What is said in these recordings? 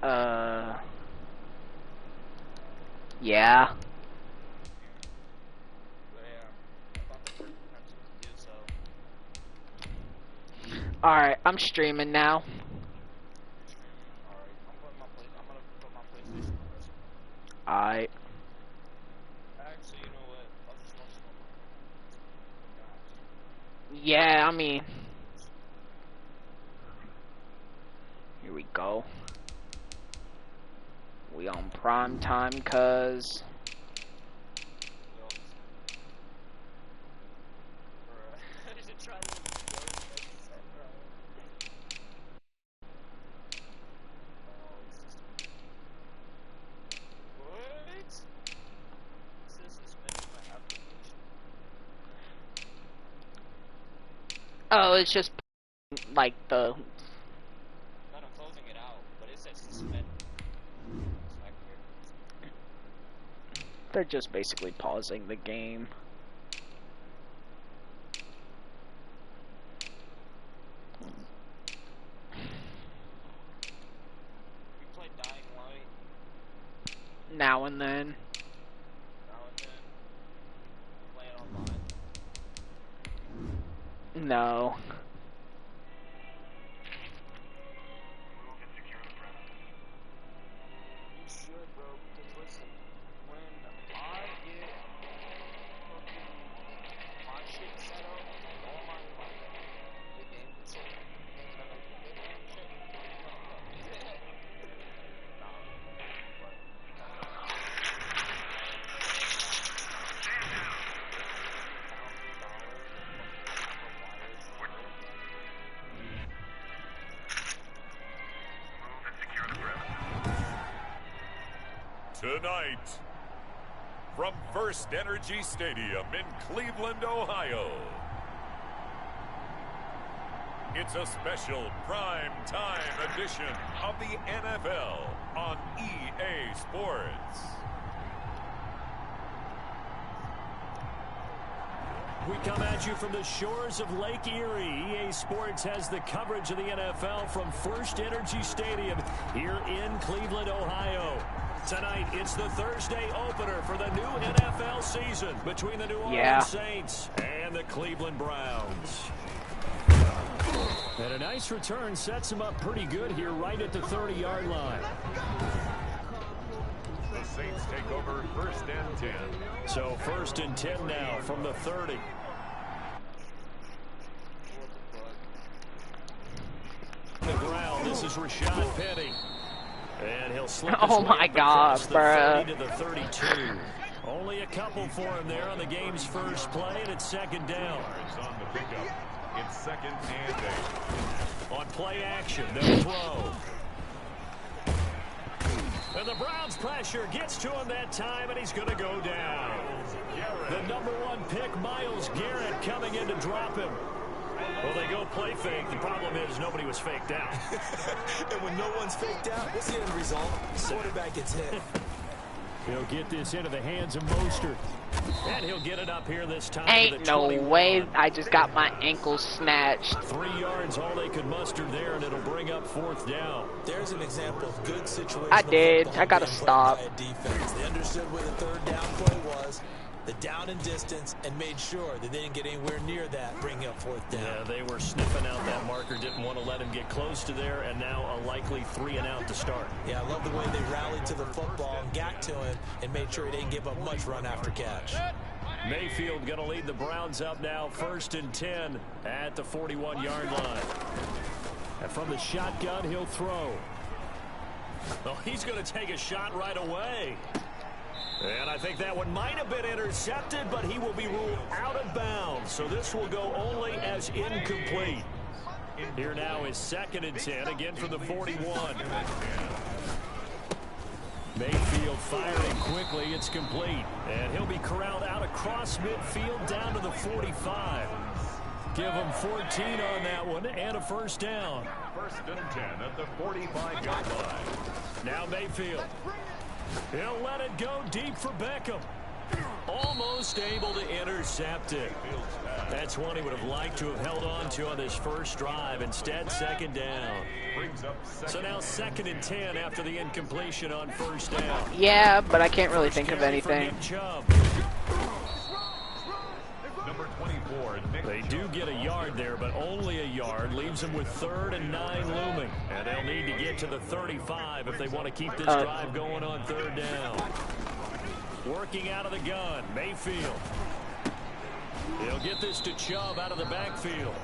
Uh, yeah. Alright, I'm streaming now. Alright. Actually, you know what? I'll just watch some. Yeah, I mean. Here we go. We on prime time, cuz. Oh, it's just like the. No, I'm closing it out, but it says suspend. They're just basically pausing the game. We played Dying Light. Now and then. Play it online. No. You should, bro, because listen, when I get fucking my shit set up, all my the game control, and I like the and shit. Tonight, from First Energy Stadium in Cleveland, Ohio, it's a special prime time edition of the NFL on EA Sports. We come at you from the shores of Lake Erie. EA Sports has the coverage of the NFL from First Energy Stadium here in Cleveland, Ohio. Tonight, it's the Thursday opener for the new NFL season between the New Orleans Saints and the Cleveland Browns. And a nice return sets them up pretty good here right at the 30-yard line. The Saints take over 1st and 10. So 1st and 10 now from the 30. The ground, this is Rashad Penny. And he'll slip oh my God, bruh. To the 32. Only a couple for him there on the game's first play, and it's 2nd down. On the pickup. It's 2nd and 8. On play action, they'll throw. And the Browns pressure gets to him that time, and he's going to go down. The #1 pick, Myles Garrett, coming in to drop him. Well, they go play fake. The problem is nobody was faked out. And when no one's faked out, what's the end result? Quarterback gets hit. He'll get this into the hands of Mostert. And he'll get it up here this time. Ain't no way. I just got my ankle snatched. 3 yards, all they could muster there, and it'll bring up 4th down. There's an example of good situation. I did. I got to stop. They understood where the 3rd down play was, the down and distance, and made sure that they didn't get anywhere near that, bringing up 4th down. Yeah, they were sniffing out that marker, didn't want to let him get close to there, and now a likely 3 and out to start. Yeah, I love the way they rallied to the football and got to him and made sure he didn't give up much run after catch. Mayfield going to lead the Browns up now, 1st and 10 at the 41-yard line. And from the shotgun, he'll throw. Well, he's going to take a shot right away. And I think that one might have been intercepted, but he will be ruled out of bounds. So this will go only as incomplete. Here now is 2nd and 10, again from the 41. Mayfield firing quickly. It's complete. And he'll be corralled out across midfield down to the 45. Give him 14 on that one and a 1st down. 1st and 10 at the 45-yard line. Now Mayfield. He'll let it go deep for Beckham. Almost able to intercept it. That's one he would have liked to have held on to on this first drive. Instead, second down. So now 2nd and 10 after the incompletion on first down. Yeah, but I can't really think of anything. Number 24, They do get a yard there, but only a yard. Leaves them with 3rd and 9 looming. And they'll need to get to the 35 if they want to keep this drive going on 3rd down. Working out of the gun, Mayfield. He'll get this to Chubb out of the backfield.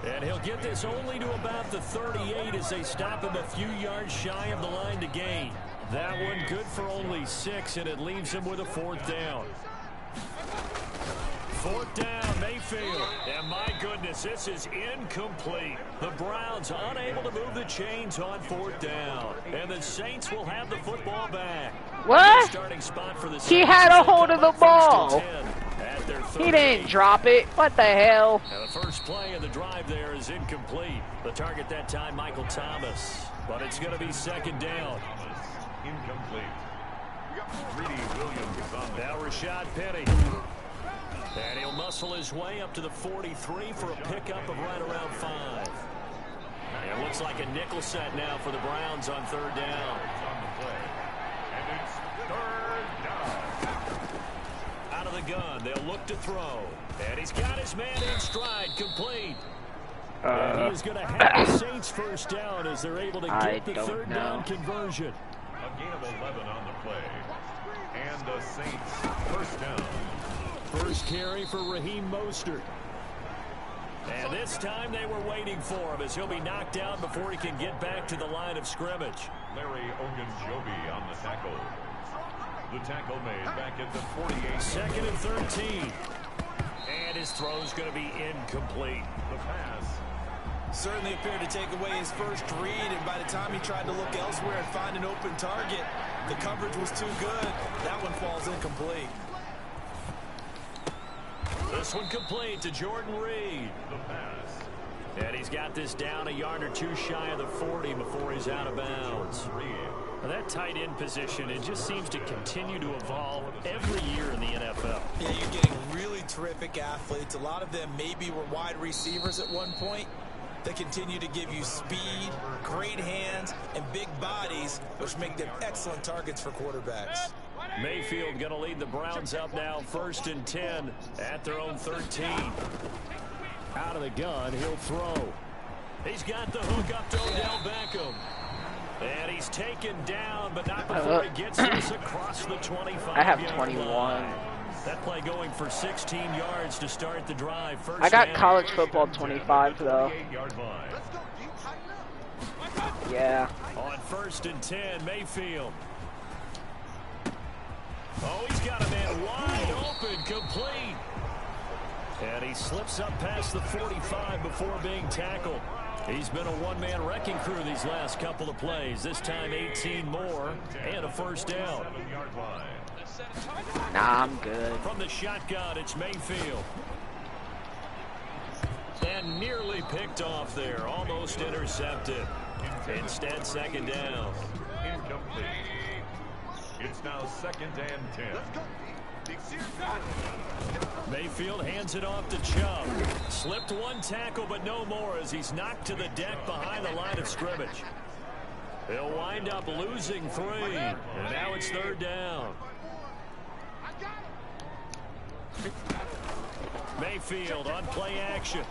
And he'll get this only to about the 38 as they stop him a few yards shy of the line to gain. That one good for only 6, and it leaves him with a 4th down. 4th down, Mayfield. And my goodness, this is incomplete. The Browns unable to move the chains on 4th down. And the Saints will have the football back. What? Starting spot for the He had a hold of the ball. He 38. didn't drop it. What the hell? Now the first play of the drive there is incomplete. The target that time, Michael Thomas. But it's going to be 2nd down. incomplete. Greedy Williams on the now Rashad Penny. And he'll muscle his way up to the 43 for a pickup of right around 5. It looks like a nickel set now for the Browns on 3rd down. on the play. And it's 3rd down. Out of the gun, they'll look to throw. And he's got his man in stride, complete. And he is going to have the Saints first down as they're able to get the 3rd down conversion. A gain of 11 on the play. And the Saints first down. First carry for Raheem Mostert. And this time they were waiting for him as he'll be knocked down before he can get back to the line of scrimmage. Larry Ogunjobi on the tackle. The tackle made back at the 48. 2nd and 13. And his throw's going to be incomplete. The pass. Certainly appeared to take away his first read, and by the time he tried to look elsewhere and find an open target, the coverage was too good. That one falls incomplete. This one complete to Jordan Reed. The pass. And he's got this down a yard or two shy of the 40 before he's out of bounds. Now that tight end position, it just seems to continue to evolve every year in the NFL. Yeah, you're getting really terrific athletes. A lot of them maybe were wide receivers at one point. They continue to give you speed, great hands, and big bodies, which make them excellent targets for quarterbacks. Mayfield going to lead the Browns up now, 1st and 10 at their own 13. Out of the gun, he'll throw. He's got the hook up to Odell Beckham. And he's taken down, but not before he gets this across the 25. I have 21. Line. That play going for 16 yards to start the drive. First I got down. college football 25 though. 28-yard line. Yeah. On 1st and 10, Mayfield. Oh, he's got a man wide open, complete. And he slips up past the 45 before being tackled. He's been a one-man wrecking crew these last couple of plays. This time 18 more and a first down. 7-yard line. Nah, I'm good. From the shotgun, it's Mayfield. And nearly picked off there, almost intercepted. Instead, 2nd down. Incomplete. It's now 2nd and 10. Mayfield hands it off to Chubb. Slipped one tackle, but no more as he's knocked to the deck behind the line of scrimmage. He'll wind up losing 3. And now it's 3rd down. Mayfield on play action.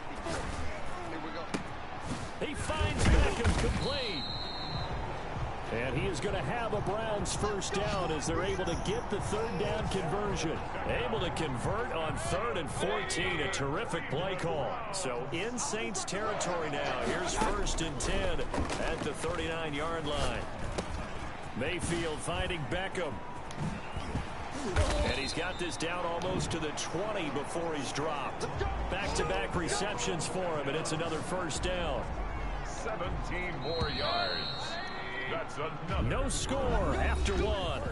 He finds Beckham complete. And he is going to have a Browns first down as they're able to get the 3rd down conversion. Able to convert on 3rd and 14. A terrific play call. So in Saints territory now. Here's 1st and 10 at the 39-yard line. Mayfield finding Beckham. And he's got this down almost to the 20 before he's dropped. Back-to-back receptions for him, and it's another first down. 17 more yards. That's another. No score after 1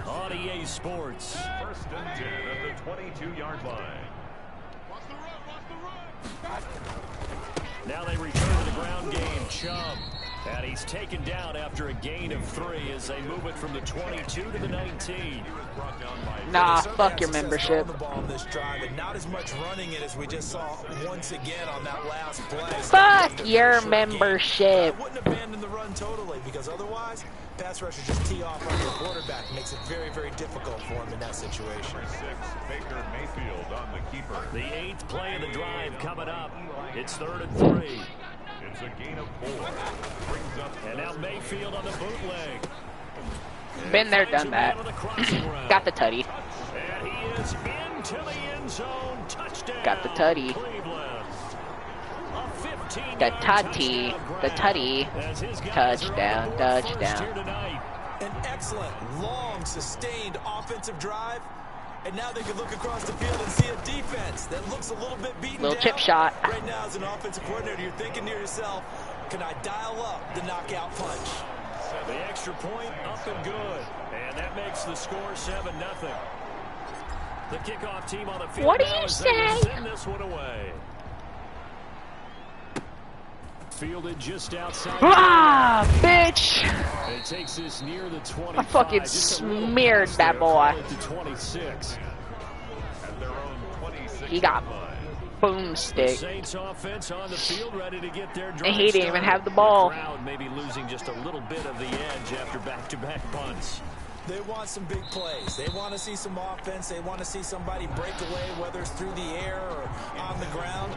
on EA Sports. 1st and 10 at the 22-yard line. Now they return to the ground game. Chubb And he's taken down after a gain of 3 as they move it from the 22 to the 19. Nah, fuck your membership. The ball in this drive, and not as much running it as we just saw once again on that last play. Fuck your membership. I wouldn't abandon the run totally, because otherwise, pass rushers just tee off on your quarterback. Makes it very, very difficult for him in that situation. Baker Mayfield on the keeper. The 8th play of the drive coming up. It's 3rd and 3. It's a gain of 4. Brings up And now Mayfield on the bootleg. Been there, done that. Got the tutty. And he is into the end zone. Touchdown. Got the tutty. The tutty. The tutty. Touchdown. Touchdown. An excellent, long, sustained offensive drive. And now they can look across the field and see a defense that looks a little bit beaten Little down. chip shot. Right now, as an offensive coordinator, you're thinking to yourself, can I dial up the knockout punch? The extra point up and good. And that makes the score 7-0. The kickoff team on the field. What do now you as they say? send this one away. Fielded just outside. Ah, bitch. And it takes this near the 25. I fucking smeared that boy. To 26. He got The boomstick. Saints offense on the field, ready to get their drive And he didn't even started. have the ball. The crowd maybe losing just a little bit of the edge after back-to-back punts. They want some big plays. They want to see some offense. They want to see somebody break away, whether it's through the air or on the ground.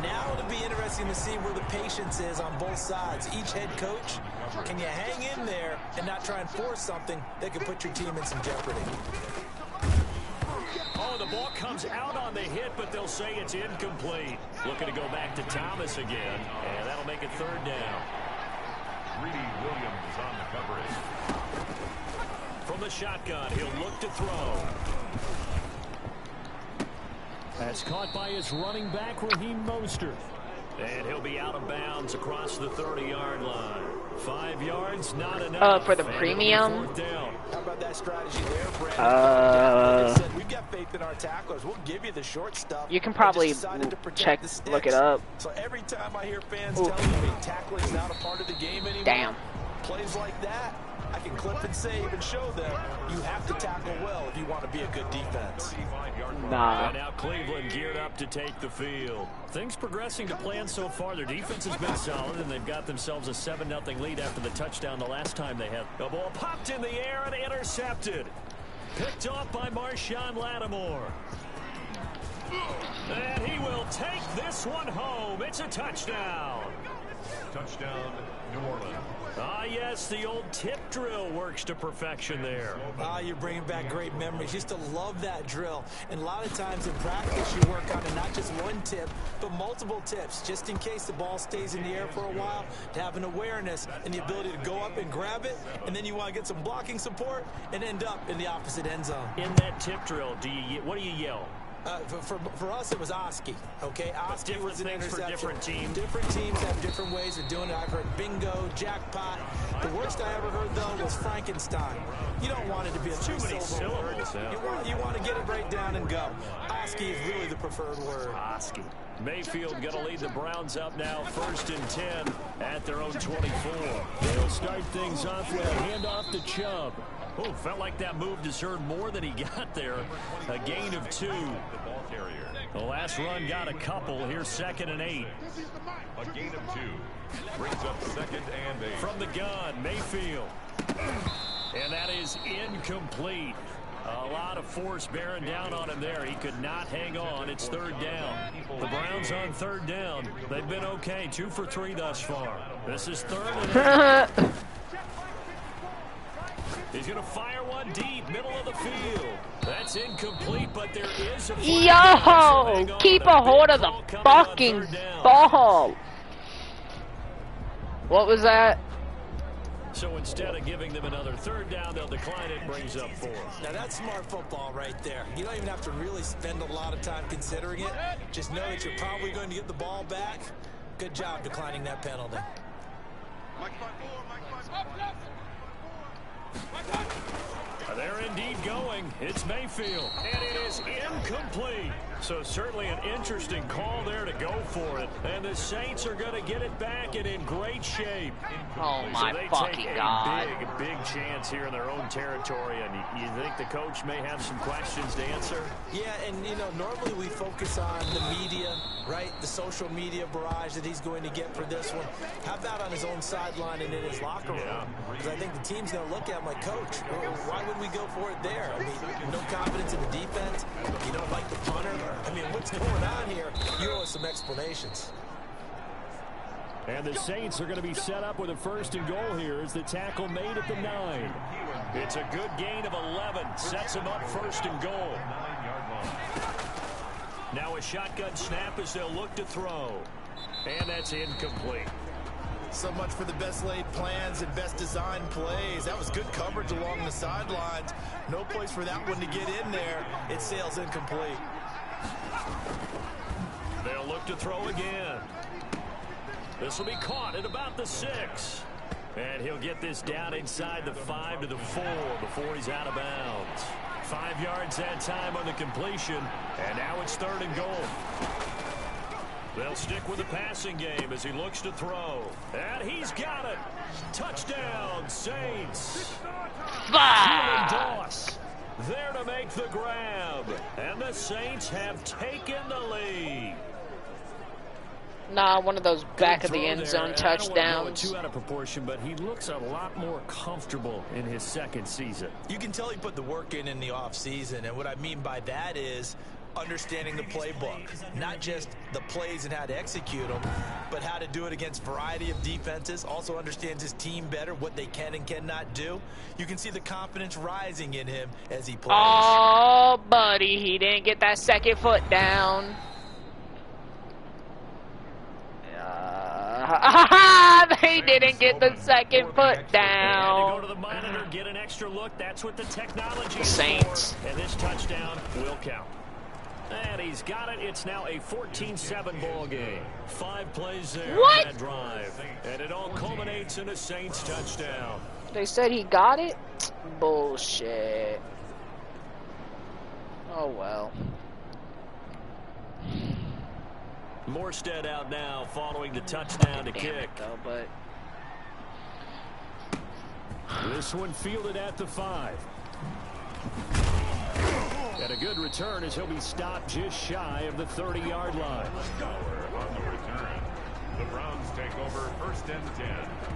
Now it'll be interesting to see where the patience is on both sides. Each head coach, can you hang in there and not try and force something that could put your team in some jeopardy? Oh, the ball comes out on the hit, but they'll say it's incomplete. Looking to go back to Thomas again, and that'll make it 3rd down. Greedy Williams on the coverage. From the shotgun, he'll look to throw. That's caught by his running back, Raheem Mostert. And he'll be out of bounds across the 30-yard line. 5 yards, not enough. For the premium? How about that strategy there, Brandon? They said, we've got faith in our tacklers. We'll give you the short stuff. You can probably check, look it up. So every time I hear fans telling me tackling is not a part of the game anymore, Damn. plays like that, I can clip and save and show them you have to tackle well if you want to be a good defense. Nah. And now Cleveland geared up to take the field. Things progressing to plan so far. Their defense has been solid, and they've got themselves a 7-0 lead after the touchdown the last time they had. The ball popped in the air and intercepted. Picked off by Marshawn Lattimore. And he will take this one home. It's a touchdown. Touchdown, New Orleans. Ah, yes, the old tip drill works to perfection there. Ah, you're bringing back great memories. Used to love that drill. And a lot of times in practice, you work on it, not just one tip, but multiple tips, just in case the ball stays in the air for a while, to have an awareness and the ability to go up and grab it, and then you want to get some blocking support and end up in the opposite end zone. In that tip drill, what do you yell? For us, it was Oski, okay? Oski was an things for interception. different teams. Different teams have different ways of doing it. I've heard bingo, jackpot. The worst I ever heard, though, was Frankenstein. You don't want it to be a Too many three-syllable word. syllables. You want to get it right down and go. Oski is really the preferred word. Oski. Mayfield going to lead the Browns up now, 1st and 10 at their own 24. They'll start things off with a handoff to Chubb. Oh, felt like that move deserved more than he got there. A gain of 2. The last run got a couple. Here's 2nd and 8. A gain of 2. Brings up 2nd and 8. From the gun, Mayfield. And that is incomplete. A lot of force bearing down on him there. He could not hang on. It's 3rd down. The Browns on 3rd down. They've been okay. 2 for 3 thus far. This is 3rd and 8. He's going to fire one deep, middle of the field. That's incomplete, but there is a... Yo! Keep a hold of the fucking ball! What was that? So instead of giving them another 3rd down, they'll decline it, brings up 4. Now that's smart football right there. You don't even have to really spend a lot of time considering it. Just know that you're probably going to get the ball back. Good job declining that penalty. They're indeed going. It's Mayfield. And it is incomplete. So certainly an interesting call there to go for it. And the Saints are going to get it back and in great shape. Oh, my so they fucking take God. a big chance here in their own territory. And you think the coach may have some questions to answer? Yeah, and, you know, normally we focus on the media, right? The social media barrage that he's going to get for this one. How about on his own sideline and in his locker room? Because I think the team's going to look at him like, Coach, why would we go for it there? I mean, no confidence in the defense. You don't like the punter. I mean, what's going on here? You owe us some explanations. And the Saints are going to be set up with a 1st and goal here as the tackle made at the 9. It's a good gain of 11. Sets them up 1st and goal. Now a shotgun snap as they'll look to throw. And that's incomplete. So much for the best laid plans and best designed plays. That was good coverage along the sidelines. No place for that one to get in there. It sails incomplete. They'll look to throw again. This will be caught at about the 6. And he'll get this down inside the 5 to the 4 before he's out of bounds. 5 yards that time on the completion. And now it's 3rd and goal. They'll stick with the passing game as he looks to throw. And he's got it. Touchdown, Saints. Doss there to make the grab. And the Saints have taken the lead. Nah, one of those back of the end zone touchdowns. I don't want to go too out of proportion, but he looks a lot more comfortable in his 2nd season. You can tell he put the work in the offseason, and what I mean by that is understanding the playbook, not just the plays and how to execute them, but how to do it against a variety of defenses. Also understands his team better, what they can and cannot do. You can see the confidence rising in him as he plays. Oh, buddy, he didn't get that 2nd foot down. They didn't get the 2nd foot down. To go to the monitor, get an extra look. That's what the technology is Saints. for. And this touchdown will count. And he's got it. It's now a 14-7 ball game. 5 plays there on that drive. And it all culminates in a Saints touchdown. They said he got it? Bullshit. Oh, well. Morstead out now following the touchdown to kick. Though, but this one fielded at the 5. And a good return as he'll be stopped just shy of the 30-yard line. On the return. The Browns take over 1st and 10.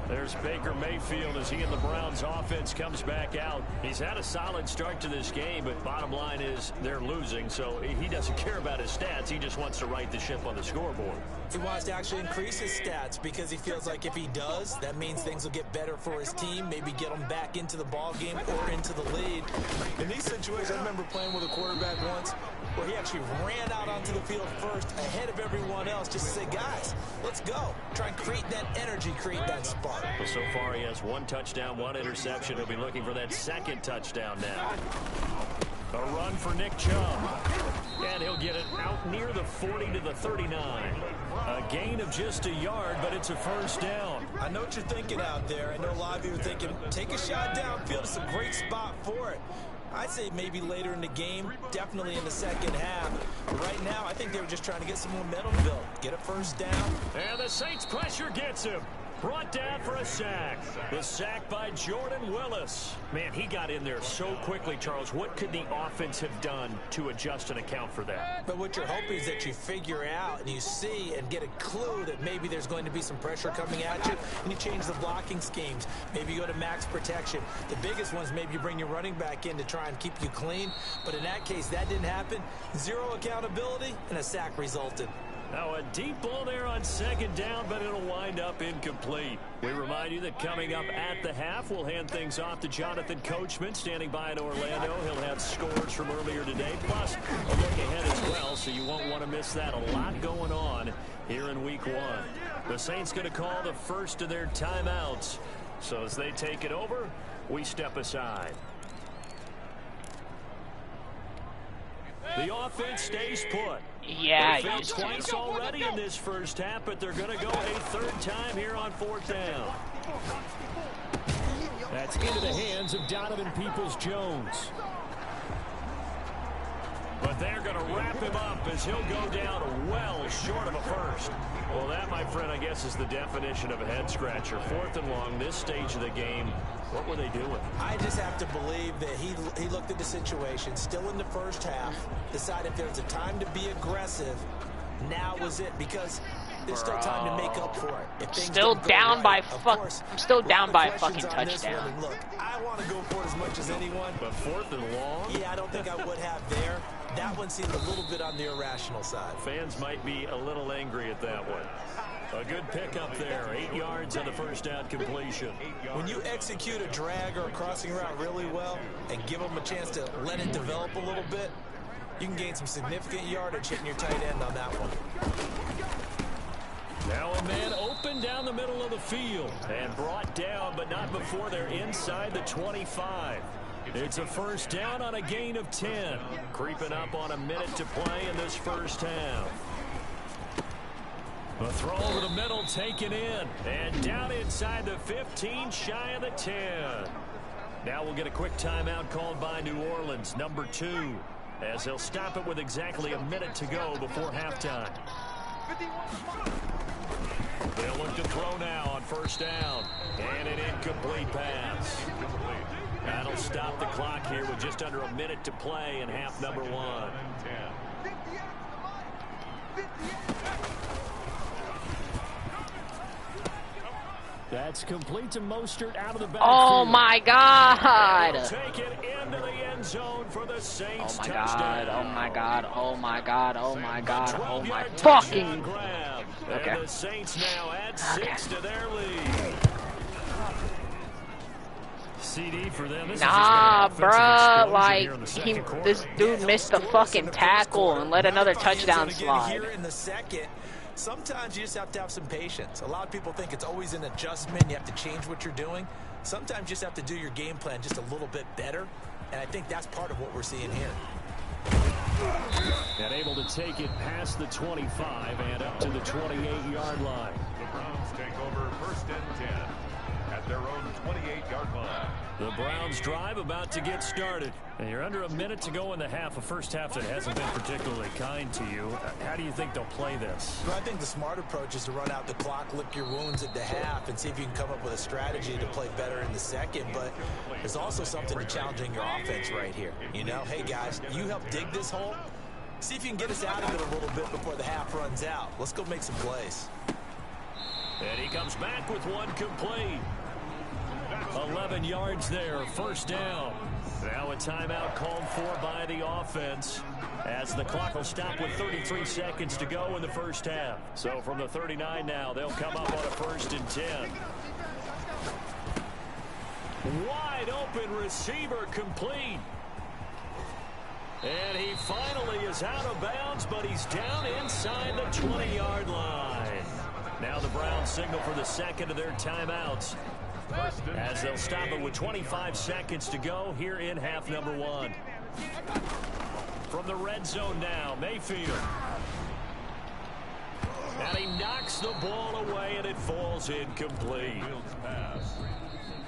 There's Baker Mayfield as he and the Browns offense comes back out. He's had a solid start to this game, but bottom line is they're losing, so he doesn't care about his stats. He just wants to right the ship on the scoreboard. He wants to actually increase his stats because he feels like if he does, that means things will get better for his team, maybe get them back into the ball game or into the lead. In these situations, I remember playing with a quarterback once where he actually ran out onto the field first ahead of everyone else just to say, guys, let's go. Try and create that energy, create that spark. Well, so far he has 1 touchdown, 1 interception. He'll be looking for that 2nd touchdown now. A run for Nick Chubb. And he'll get it out near the 40 to the 39. A gain of just a yard, but it's a 1st down. I know what you're thinking out there. I know a lot of you are thinking, take a shot downfield. It's a great spot for it. I'd say maybe later in the game, definitely in the 2nd half. But right now, I think they were just trying to get some momentum built. Get a 1st down. And the Saints pressure gets him. Brought down for a sack. The sack by Jordan Willis. Man, he got in there so quickly, Charles. What could the offense have done to adjust and account for that? But what you're hoping is that you figure out and you see and get a clue that maybe there's going to be some pressure coming at you, and you change the blocking schemes. Maybe you go to max protection. The biggest ones, maybe you bring your running back in to try and keep you clean. But in that case, that didn't happen. 0 accountability, and a sack resulted. Now a deep ball there on 2nd down, but it'll wind up incomplete. We remind you that coming up at the half, we'll hand things off to Jonathan Coachman, standing by in Orlando. He'll have scores from earlier today, plus a look ahead as well, so you won't want to miss that. A lot going on here in Week 1. The Saints going to call the first of their timeouts. So as they take it over, we step aside. The offense stays put. yeah, They failed twice already in this 1st half, but they're going to go a 3rd time here on 4th down. That's into the hands of Donovan Peoples-Jones. The But they're going to wrap him up as he'll go down well short of a first. Well, that, my friend, I guess is the definition of a head-scratcher. 4th and long, this stage of the game. What were they doing? I just have to believe that he looked at the situation, still in the first half, decided if there was a time to be aggressive, now was it, because there's still time to make up for it. If things Still don't go down right, by of course, I'm still down by a questions fucking on this one, touchdown. and look, I want to go for it as much as anyone. But 4th and long? Yeah, I don't think I would have there. That one seemed a little bit on the irrational side. Fans might be a little angry at that one. A good pickup there. 8 yards on the first down completion. When you execute a drag or a crossing route really well and give them a chance to let it develop a little bit, you can gain some significant yardage hitting your tight end on that one. Now a man open down the middle of the field and brought down, but not before they're inside the 25. It's a first down on a gain of 10. Creeping up on a minute to play in this first half. A throw over the middle taken in. And down inside the 15, shy of the 10. Now we'll get a quick timeout called by New Orleans, number 2. As they'll stop it with exactly a minute to go before halftime. They'll look to throw now on first down. And an incomplete pass. That'll stop the clock here with just under a minute to play in half number 1. That's complete to Mostert out of the backfield. Oh my God! Take it into the end zone for the Saints. Oh my touchdown. God! Oh my God! Oh my God! Oh my God! Oh my 12-yard fucking! grab. Okay. And the Saints now add 6 to their lead. CD for them. This Nah, is just an bruh, offensive like, explosion here in the second quarter. this dude missed the fucking tackle and let another touchdown slide. Here in the second, sometimes you just have to have some patience. A lot of people think it's always an adjustment. You have to change what you're doing. Sometimes you just have to do your game plan just a little bit better, and I think that's part of what we're seeing here. And able to take it past the 25 and up to the 28-yard line. The Browns take over 1st and 10 at their own 28-yard line. The Browns drive about to get started. And you're under a minute to go in the half, a first half that hasn't been particularly kind to you. How do you think they'll play this? Well, I think the smart approach is to run out the clock, lick your wounds at the half, and see if you can come up with a strategy to play better in the second. But there's also something to challenging your offense right here. You know, hey, guys, you help dig this hole. See if you can get us out of it a little bit before the half runs out. Let's go make some plays. And he comes back with one complete. 11 yards there, first down. Now a timeout called for by the offense as the clock will stop with 33 seconds to go in the first half. So from the 39 now, they'll come up on a 1st and 10. Wide open receiver complete. And he finally is out of bounds, but he's down inside the 20-yard line. Now the Browns signal for the second of their timeouts, as they'll stop it with 25 seconds to go here in half number 1. From the red zone now, Mayfield. And he knocks the ball away, and it falls incomplete.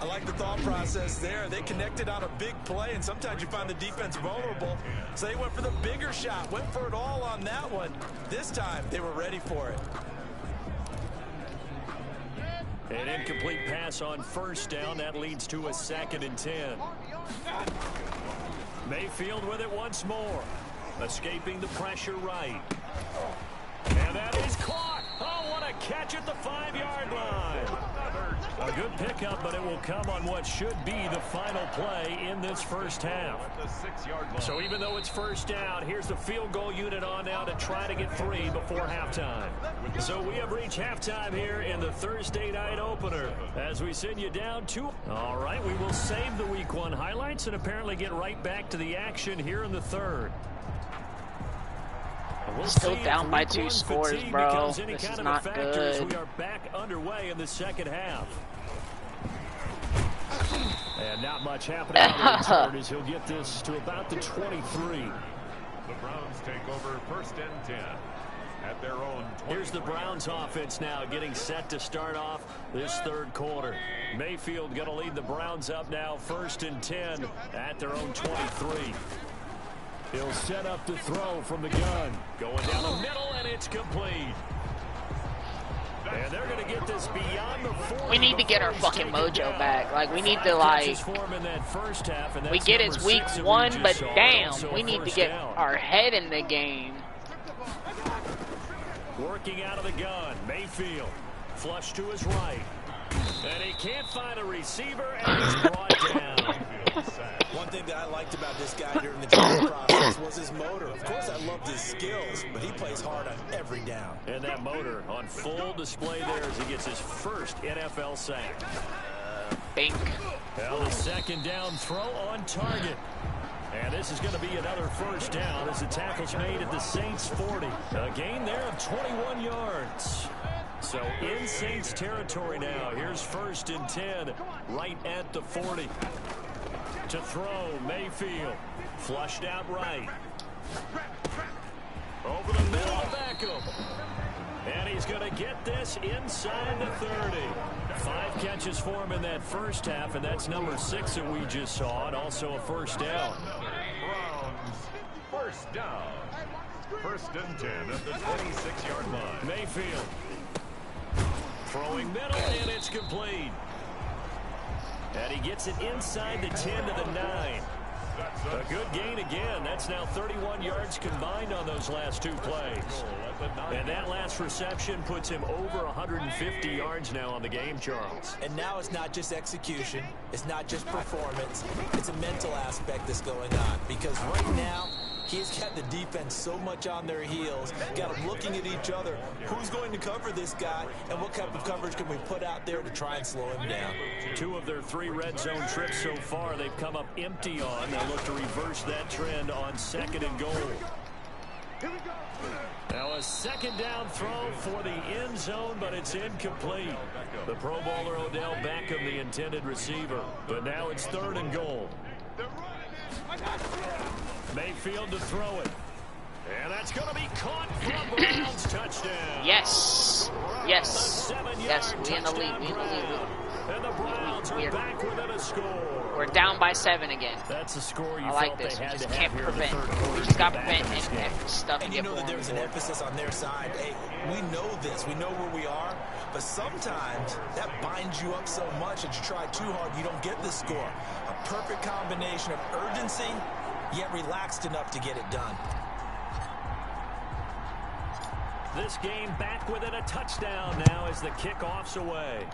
I like the thought process there. They connected on a big play, and sometimes you find the defense vulnerable. So they went for the bigger shot, went for it all on that one. This time, they were ready for it. An incomplete pass on first down. That leads to a 2nd and 10. Mayfield with it once more. Escaping the pressure right. And that is caught. Oh, what a catch at the 5-yard line. A good pickup, but it will come on what should be the final play in this first half. So even though it's first down, here's the field goal unit on now to try to get 3 before halftime. So we have reached halftime here in the Thursday night opener as we send you down 2. All right, we will save the Week 1 highlights and apparently get right back to the action here in the third. We'll Still down by 2 scores, bro. This is not good. We are back underway in the second half. And not much happening on the return as he'll get this to about the 23. The Browns take over 1st and 10 at their own 20. Here's the Browns offense now getting set to start off this third quarter. Mayfield going to lead the Browns up now 1st and 10 at their own 23. He'll set up the throw from the gun. Going down the middle, and it's complete. And they're going to get this beyond the 40. We need to get our fucking mojo back. Like, we need to, like, we get it's week 1, but damn, we need to get our head in the game. Working out of the gun, Mayfield. Flush to his right. And he can't find a receiver, and he's brought down. One thing that I liked about this guy during the draft process was his motor. Of course, I loved his skills, but he plays hard on every down. And that motor on full display there as he gets his first NFL sack. Bink. Well, a second down throw on target. And this is going to be another first down as the tackle's made at the Saints 40. A gain there of 21 yards. So in Saints territory now. Here's 1st and 10 right at the 40. To throw, Mayfield. Flushed out right. Over the middle of Beckham. And he's going to get this inside the 30. 5 catches for him in that first half, and that's number 6 that we just saw, and also a first down. Browns, first down. 1st and 10 at the 26-yard line. Mayfield. Throwing middle, and it's complete. And he gets it inside the 10 to the 9. A good gain again. That's now 31 yards combined on those last 2 plays. And that last reception puts him over 150 yards now on the game, Charles. And now it's not just execution. It's not just performance. It's a mental aspect that's going on. Because right now, he's got the defense so much on their heels, got them looking at each other. Who's going to cover this guy, and what type of coverage can we put out there to try and slow him down? 2 of their 3 red zone trips so far, they've come up empty on. They'll look to reverse that trend on 2nd and goal. Now a 2nd down throw for the end zone, but it's incomplete. The Pro Bowler Odell Beckham, the intended receiver. But now it's 3rd and goal. Mayfield to throw it. And that's going to be caught from Browns. Touchdown. Yes. Yes. Yes, we in the lead. We in the lead. And the Browns are back within a score. We're down by 7 again. That's a score you I like felt this. they We had just to can't have here in the prevent. third quarter We just got to to get back prevent in this game. and stuff. And you know that there's an emphasis on their side. Hey, we know this. We know where we are. But sometimes that binds you up so much that you try too hard, you don't get the score. A perfect combination of urgency, yet relaxed enough to get it done. This game back within a touchdown now as the kickoff's away.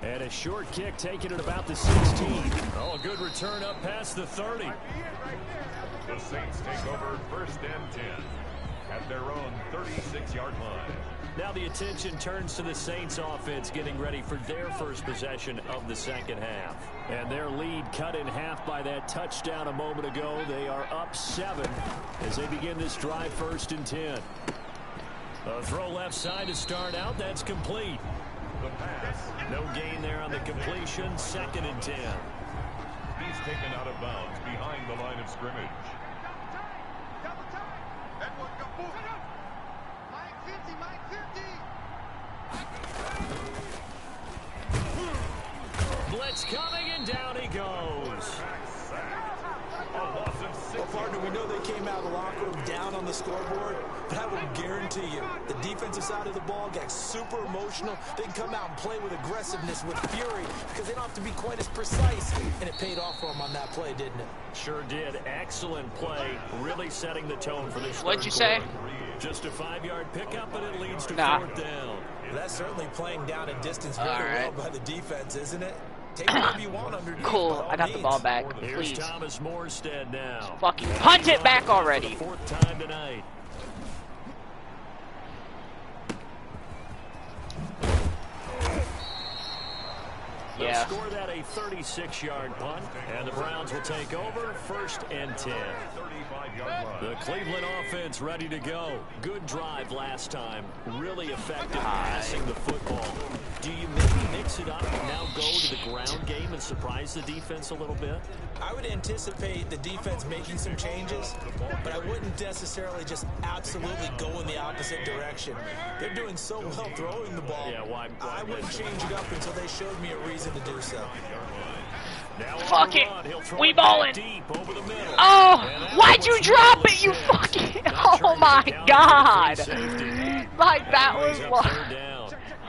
And a short kick taken at about the 16. Oh, a good return up past the 30. The Saints take over 1st and 10 at their own 36-yard line. Now the attention turns to the Saints offense getting ready for their first possession of the second half. And their lead cut in half by that touchdown a moment ago. They are up 7 as they begin this drive 1st and 10. A throw left side to start out. That's complete. The pass. No gain there on the completion. 2nd and 10. He's taken out of bounds behind the line of scrimmage. Blitz coming, and down he goes. Well, partner, we know they came out of the locker room down on the scoreboard, but I will guarantee you the defensive side of the ball got super emotional. They can come out and play with aggressiveness, with fury, because they don't have to be quite as precise. And it paid off for them on that play, didn't it? Sure did. Excellent play. Really setting the tone for this. What'd you say? Just a 5-yard pickup, but it leads to 4th down. Well, that's certainly playing down a distance very well by the defense, isn't it? Take whatever you want underneath. Cool. I got the ball back. Here's Please. Thomas Morstead now. Fucking punch it back already. 4th time tonight. They'll score that a 36-yard punt, and the Browns will take over 1st and 10. The Cleveland offense ready to go. Good drive last time. Really effective passing the football. Do you maybe mix it up and now go to the ground game and surprise the defense a little bit? I would anticipate the defense making some changes, but I wouldn't necessarily just absolutely go in the opposite direction. They're doing so well throwing the ball. Yeah, why I wouldn't change it up until they showed me a reason to do so. Fuck it. We ballin'. Oh, why'd you drop it, you fucking... Oh, my God. Like, that was...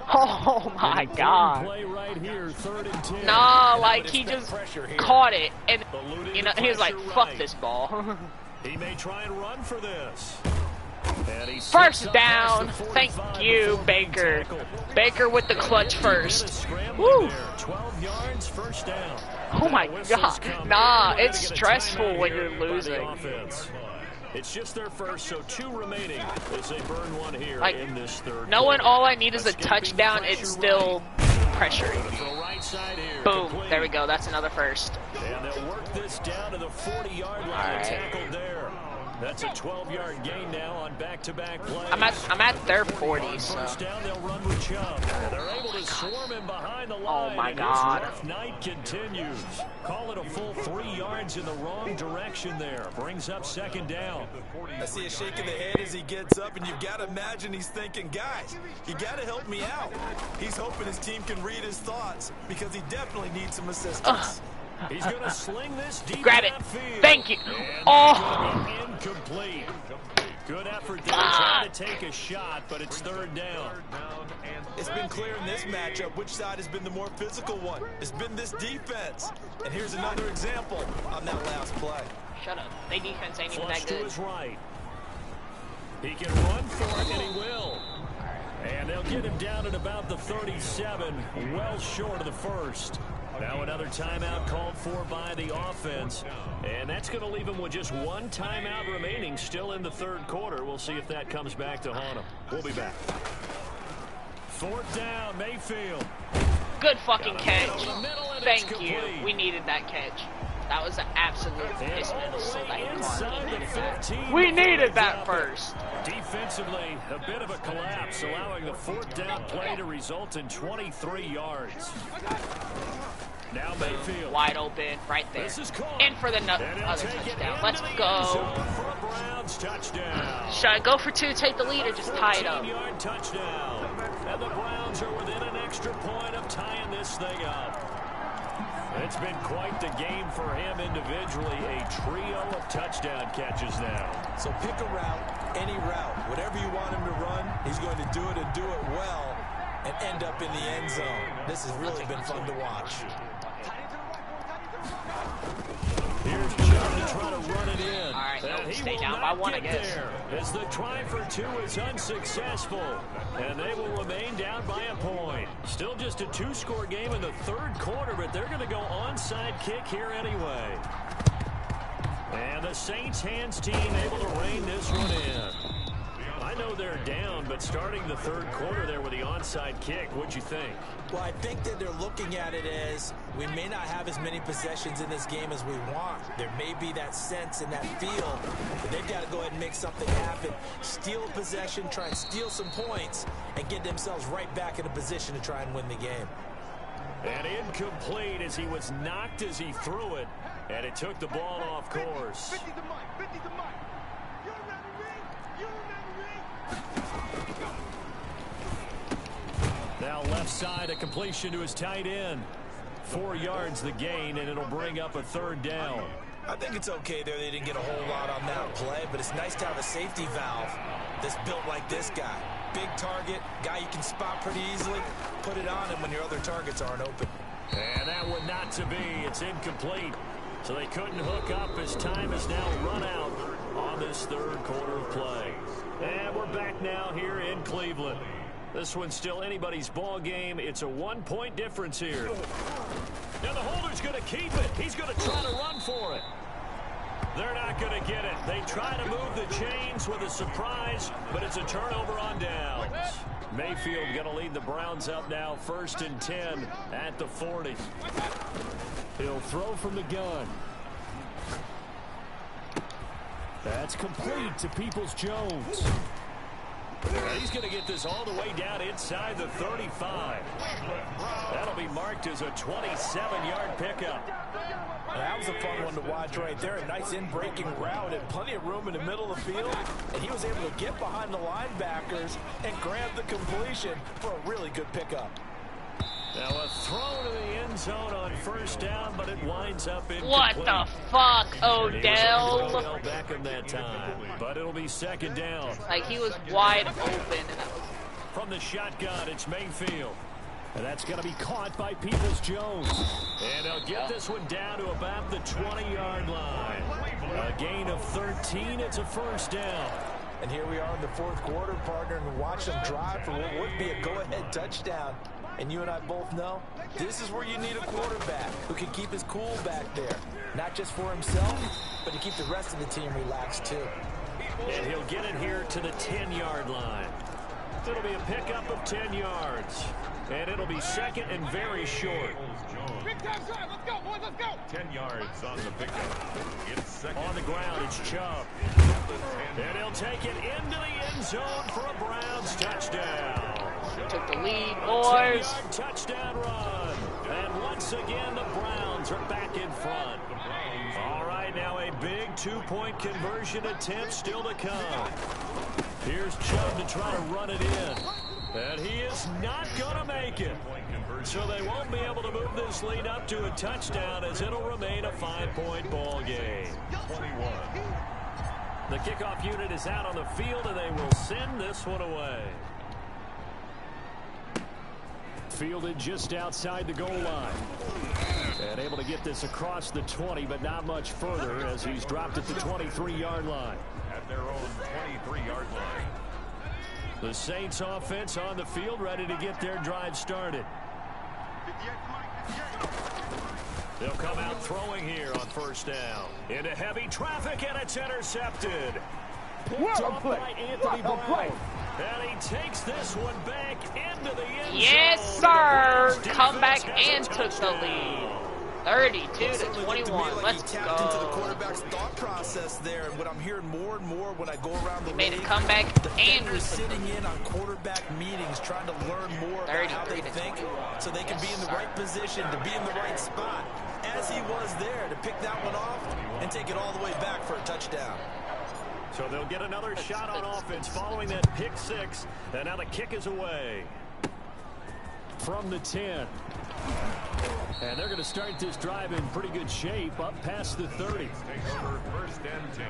Oh, my God. Nah, like, he just caught it. And, you know, he was like, fuck this ball. He may try and run for this. First down. Thank you, Baker. Baker with the clutch first. Woo. 12 yards, first down. Oh my God. Nah, it's stressful when you're losing. It's just their first, so 2 remaining as they burn one here in this third. Knowing all I need is a touchdown, it's still pressuring me. Boom. There we go. That's another first. And they'll work this down to the 40-yard line. Tackled there. That's a 12-yard gain now on back-to-back plays. I'm at their 40, so. First down, they'll run with Chubb. They're able to swarm him behind the line. Oh my God. His rough night continues. Call it a full 3 yards in the wrong direction there. Brings up second down. I see a shake of the head as he gets up, and you've got to imagine he's thinking, guys, you got to help me out. He's hoping his team can read his thoughts because he definitely needs some assistance. He's going to sling this deep. Grab it. Field. Thank you. And Oh. Incomplete. Good effort there trying to take a shot, but it's third down. It's been clear in this matchup which side has been the more physical one. It's been this defense. And here's another example on that last play. Shut up. They defense ain't even Flush that to good. his right. He can run for it, and he will. And they'll get him down at about the 37, well short of the first. Now another timeout called for by the offense. And that's going to leave him with just 1 timeout remaining still in the third quarter. We'll see if that comes back to haunt him. We'll be back. Fourth down, Mayfield. Good fucking catch. Thank you. We needed that catch. That was an absolute piss missile that he caught. We needed that first. Defensively, a bit of a collapse, allowing the fourth down play to result in 23 yards. Now Mayfield. Wide open, right there. In for the other touchdown. Let's go. Should I go for 2, take the lead, or just tie it up? 14-yard touchdown. And the Browns are within an extra point of tying this thing up. It's been quite the game for him individually. A trio of touchdown catches now. So pick a route, any route. Whatever you want him to run, he's going to do it and do it well and end up in the end zone. This has really been fun to watch. Here's Chubb to try to run it in. All right, no, stay down by 1, I guess. As the try for 2 is unsuccessful, and they will remain down by a point. Still just a 2-score game in the third quarter, but they're going to go onside kick here anyway. And the Saints hands team able to rein this one in. I know they're down, but starting the third quarter there with the onside kick, what'd you think? Well, I think that they're looking at it as we may not have as many possessions in this game as we want. There may be that sense and that feel, but they've got to go ahead and make something happen. Steal a possession, try and steal some points, and get themselves right back in a position to try and win the game. And incomplete as he was knocked as he threw it, and it took the ball off course. Now left side, a completion to his tight end. 4 yards the gain, and it'll bring up a third down. I think it's okay there. They didn't get a whole lot on that play, but it's nice to have a safety valve that's built like this guy. Big target, guy you can spot pretty easily. Put it on him when your other targets aren't open. And that one not to be. It's incomplete. So they couldn't hook up as time is now run out on this third quarter of play. And we're back now here in Cleveland. This one's still anybody's ball game. It's a 1-point difference here. Now the holder's going to keep it. He's going to try to run for it. They're not going to get it. They try to move the chains with a surprise, but it's a turnover on downs. Mayfield going to lead the Browns up now, 1st and 10 at the 40. He'll throw from the gun. That's complete to Peoples-Jones. He's going to get this all the way down inside the 35. That'll be marked as a 27-yard pickup. That was a fun one to watch right there. A nice in-breaking route and plenty of room in the middle of the field. And he was able to get behind the linebackers and grab the completion for a really good pickup. Now a throw to the end end zone on first down, but it winds up incomplete. What the fuck, Odell? Odell Beckham that time, but it'll be second down. Like, he was wide open. And that was... From the shotgun, it's Mayfield. And that's going to be caught by Peoples-Jones. And they'll get this one down to about the 20-yard line. A gain of 13. It's a first down. And here we are in the fourth quarter, partner, and watch them drive for what would be a go-ahead touchdown. And you and I both know this is where you need a quarterback who can keep his cool back there. Not just for himself, but to keep the rest of the team relaxed, too. And he'll get it here to the 10-yard line. It'll be a pickup of 10 yards. And it'll be second and very short. Big time drive. Let's go, boys. Let's go. 10 yards on the pickup. It's second. On the ground, it's Chubb. And he'll take it into the end zone for a Browns touchdown. Took the lead, boys. 10-yard touchdown run. And once again, the Browns are back in front. All right, now a big two-point conversion attempt still to come. Here's Chubb to try to run it in. And he is not going to make it. So they won't be able to move this lead up to a touchdown as it'll remain a 5-point ball game. 21. The kickoff unit is out on the field, and they will send this one away. Fielded just outside the goal line. And able to get this across the 20, but not much further as he's dropped at the 23-yard line. At their own 23-yard line. The Saints offense on the field, ready to get their drive started. They'll come out throwing here on first down. Into heavy traffic, and it's intercepted. Picked off by Anthony Brown. And he takes this one back into the end zone. Yes, sir. Come back and took the lead. 32 to 21. Let's he tapped into the go. quarterback's thought process there, and what I'm hearing more and more when I go around the Made a league, comeback and defenders sitting in on quarterback meetings trying to learn more about how they think so they can be in the right position, to be in the right spot, as he was there, to pick that one off and take it all the way back for a touchdown. So they'll get another shot on offense following that pick six, and now the kick is away. From the 10. And they're going to start this drive in pretty good shape, up past the 30. Take over first and 10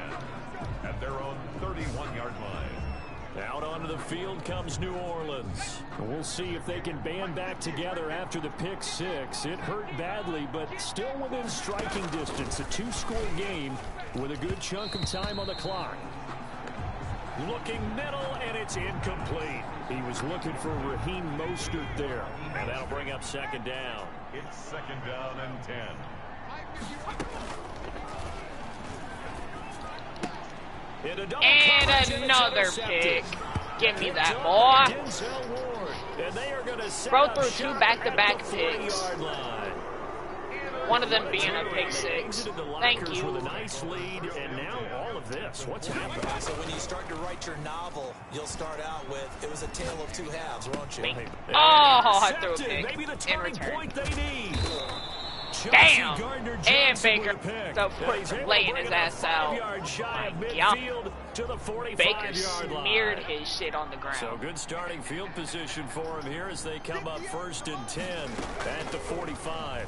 at their own 31-yard line. Out onto the field comes New Orleans. We'll see if they can band back together after the pick six. It hurt badly, but still within striking distance. A two-score game with a good chunk of time on the clock. Looking middle, and it's incomplete. He was looking for Raheem Mostert there. And that'll bring up second down. It's second down and 10. And another pick. Give me that, boy. Bro threw two back-to-back picks. One of them being a pick six. Thank you. With a nice lead, and now all of this. What's happening? So when you start to write your novel, you'll start out with, it was a tale of two halves, won't you? Oh, I threw a pick Maybe the in turning return. point they need. Damn! And Baker laying his ass out. Baker smeared his shit on the ground. So good starting field position for him here as they come up first and 10 at the 45.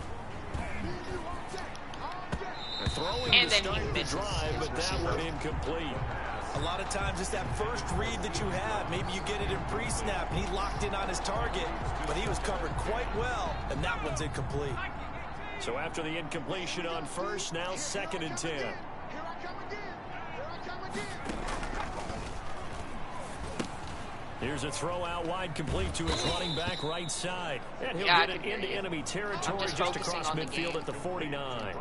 Throwing And to then he start the misses drive, but that one incomplete. A lot of times it's that first read that you have. Maybe you get it in pre-snap. He locked in on his target, but he was covered quite well, and that one's incomplete. So after the incompletion on first, now second and 10. Here's a throw out wide, complete to his running back right side. And he'll get it into enemy territory just across midfield at the 49.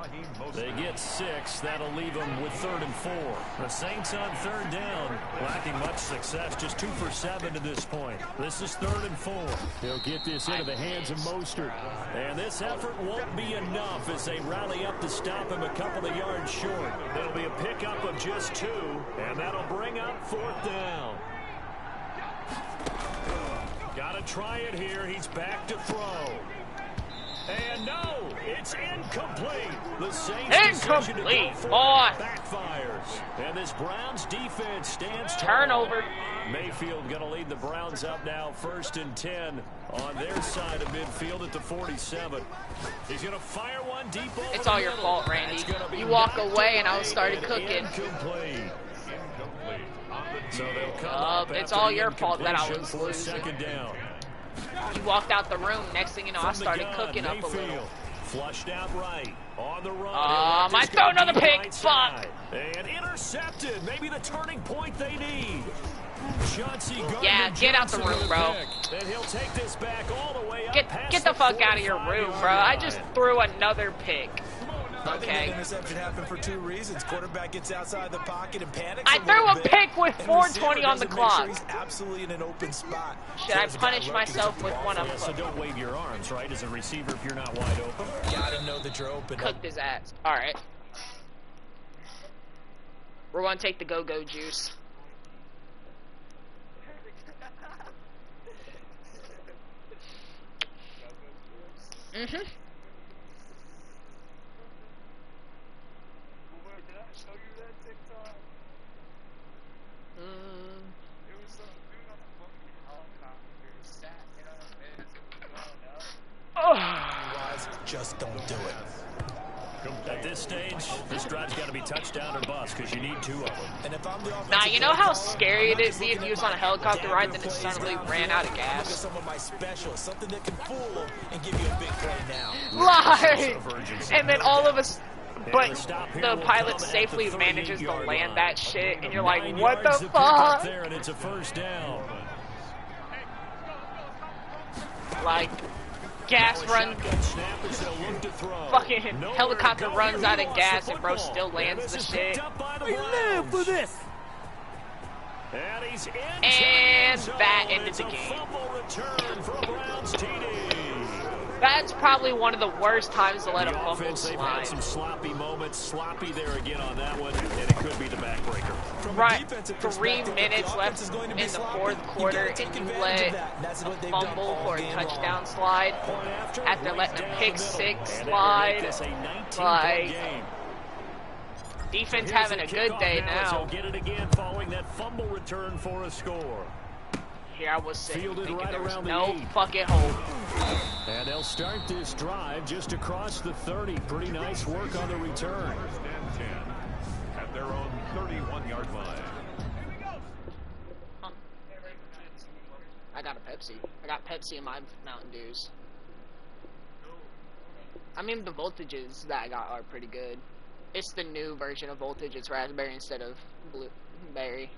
They get 6. That'll leave them with 3rd and 4. The Saints on 3rd down, lacking much success, just 2 for 7 to this point. This is 3rd and 4. He'll get this into the hands of Mostert. And this effort won't be enough as they rally up to stop him a couple of yards short. It'll be a pickup of just 2, and that'll bring up 4th down. Got to try it here. He's back to throw. And no, It's incomplete. The Saints incomplete, boy. Backfires. And this Browns defense stands tall. Turnover. Mayfield going to lead the Browns up now, 1st and 10 on their side of midfield at the 47. He's going to fire one deep over. It's all your fault, Randy. You walk away and I started cooking. Incomplete. So they'll come up it's all your fault that I was losing. 2nd down. You walked out the room. Next thing you know, I started cooking up a little. Flushed out right. On the run. Might throw another pick. Fuck. And intercepted. Maybe the turning point they need. Yeah, get out the room, bro. And he'll take this back all the way up. Get the fuck out of your room, bro. I just threw another pick. I think Okay. that interception happened for 2 reasons. Quarterback gets outside the pocket and panics. I threw a pick with 4:20 on the clock. He's absolutely in an open spot. Should I punish myself with one of So them? don't wave your arms, right, as a receiver if you're not wide open. Gotta know that you're open. Cooked his ass. All right. We're gonna take the go-go juice. Mhm. Just don't do it. At this stage, this drive's got to be touchdown or bust because you need 2 of them. And if I'm the Nah, you know how scary it is being used on a helicopter ride, then it suddenly ran out of Look at gas? some of my specials, something that can fool them and give you a big play now. Like, and then all of us, but the pilot safely manages to land that shit, and you're like, what the fuck? There, and it's a 1st down. Like, gas run, fucking helicopter runs out of gas, and bro still lands the shit. For this. And he's in. And that ended the game. That's probably one of the worst times to let a fumble They've had some slide. sloppy moments. Sloppy there again on that one, and it could be the backbreaker. Right, 3 minutes left in the 4th quarter, and you let a fumble for a touchdown slide after letting a pick 6 slide. Like, defense having a good day now. Get it again following that fumble return for a score. Here I was sitting Fielded thinking right there was around the no 8. fucking hope. And they'll start this drive just across the 30. Pretty nice work on the return. 10 at their own 31-yard line. Huh. I got a Pepsi. I got Pepsi in my Mountain Dews. I mean, the voltages that I got are pretty good. It's the new version of voltage. It's raspberry instead of blueberry.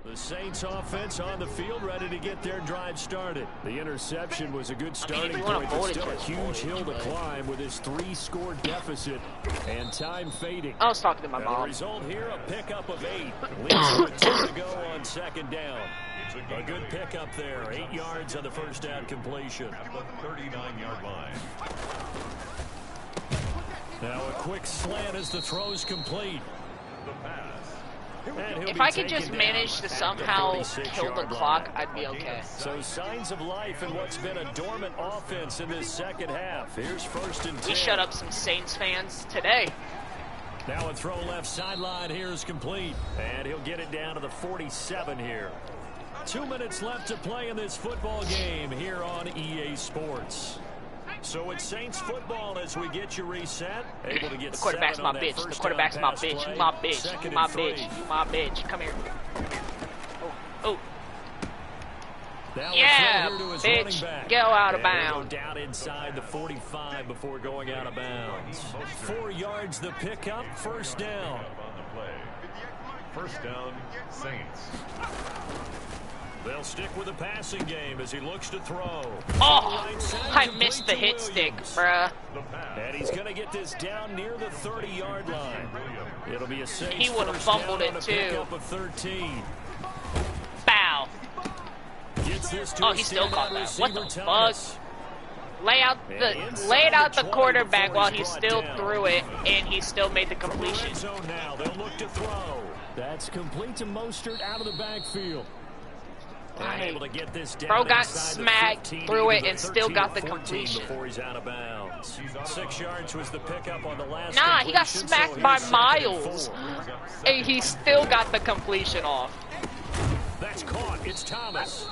The Saints offense on the field, ready to get their drive started. The interception was a good starting point, but still a huge hill to climb with his 3-score deficit and time fading. I was talking to my The mom. result here, a pickup of 8. Leads with 2 to go on 2nd down. A good pickup there, 8 yards on the 1st down completion. At the 39-yard line. Now a quick slant as the throw's complete. The pass. If I could just manage to somehow kill the clock, I'd be okay. So signs of life in what's been a dormant offense in this 2nd half. Here's 1st and 10. We shut up some Saints fans today. Now a throw left sideline here is complete. And he'll get it down to the 47 here. 2 minutes left to play in this football game here on EA Sports. So it's Saints football as we get you reset. Able to get The quarterback's 7 my on that bitch. The first quarterback's down my pass bitch. play. You my bitch. 2nd You and my 3. bitch. You my bitch. Come here. Oh. Now Yeah, we'll throw here to his bitch. running back. Go out of And he'll bounds. go down inside the 45 before going out of bounds. 4 yards the pickup, 1st down. On the play. 1st down, Saints. They'll stick with the passing game as he looks to throw. Oh, I missed the hit stick, bruh. The pass. And he's going to get this down near the 30-yard line. It'll be a Saints He would've first fumbled down it on a too. pickup of 13. Bow. Gets this to Oh, a he still caught standout that. What the receiver, fuck? Thomas. Lay it out the quarterback while he still down. threw it, and he still made the From the completion. red zone now, they'll look to throw. That's complete to Mostert out of the backfield. Able to get this down Bro got inside the smacked 15, through it even and still got the 13-14 completion. before he's out of bounds. 6 yards was the pickup on the last Nah, he got completion, smacked so by here's second and Miles. 4. And he still got the completion off. That's caught. It's Thomas.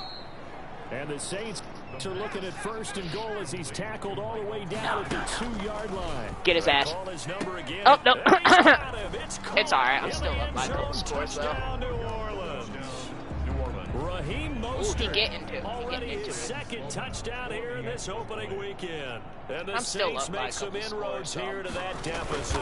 And the Saints are looking at 1st and goal as he's tackled all the way down at the 2-yard line. Get his ass. Call his number again. Oh, no. It's alright. I'm still up by a couple scores, though. Raheem Ooh, Mostert he getting into it. already his second touchdown here in this opening weekend. And the I'm still Saints up by a make some couple inroads scores, here to that deficit.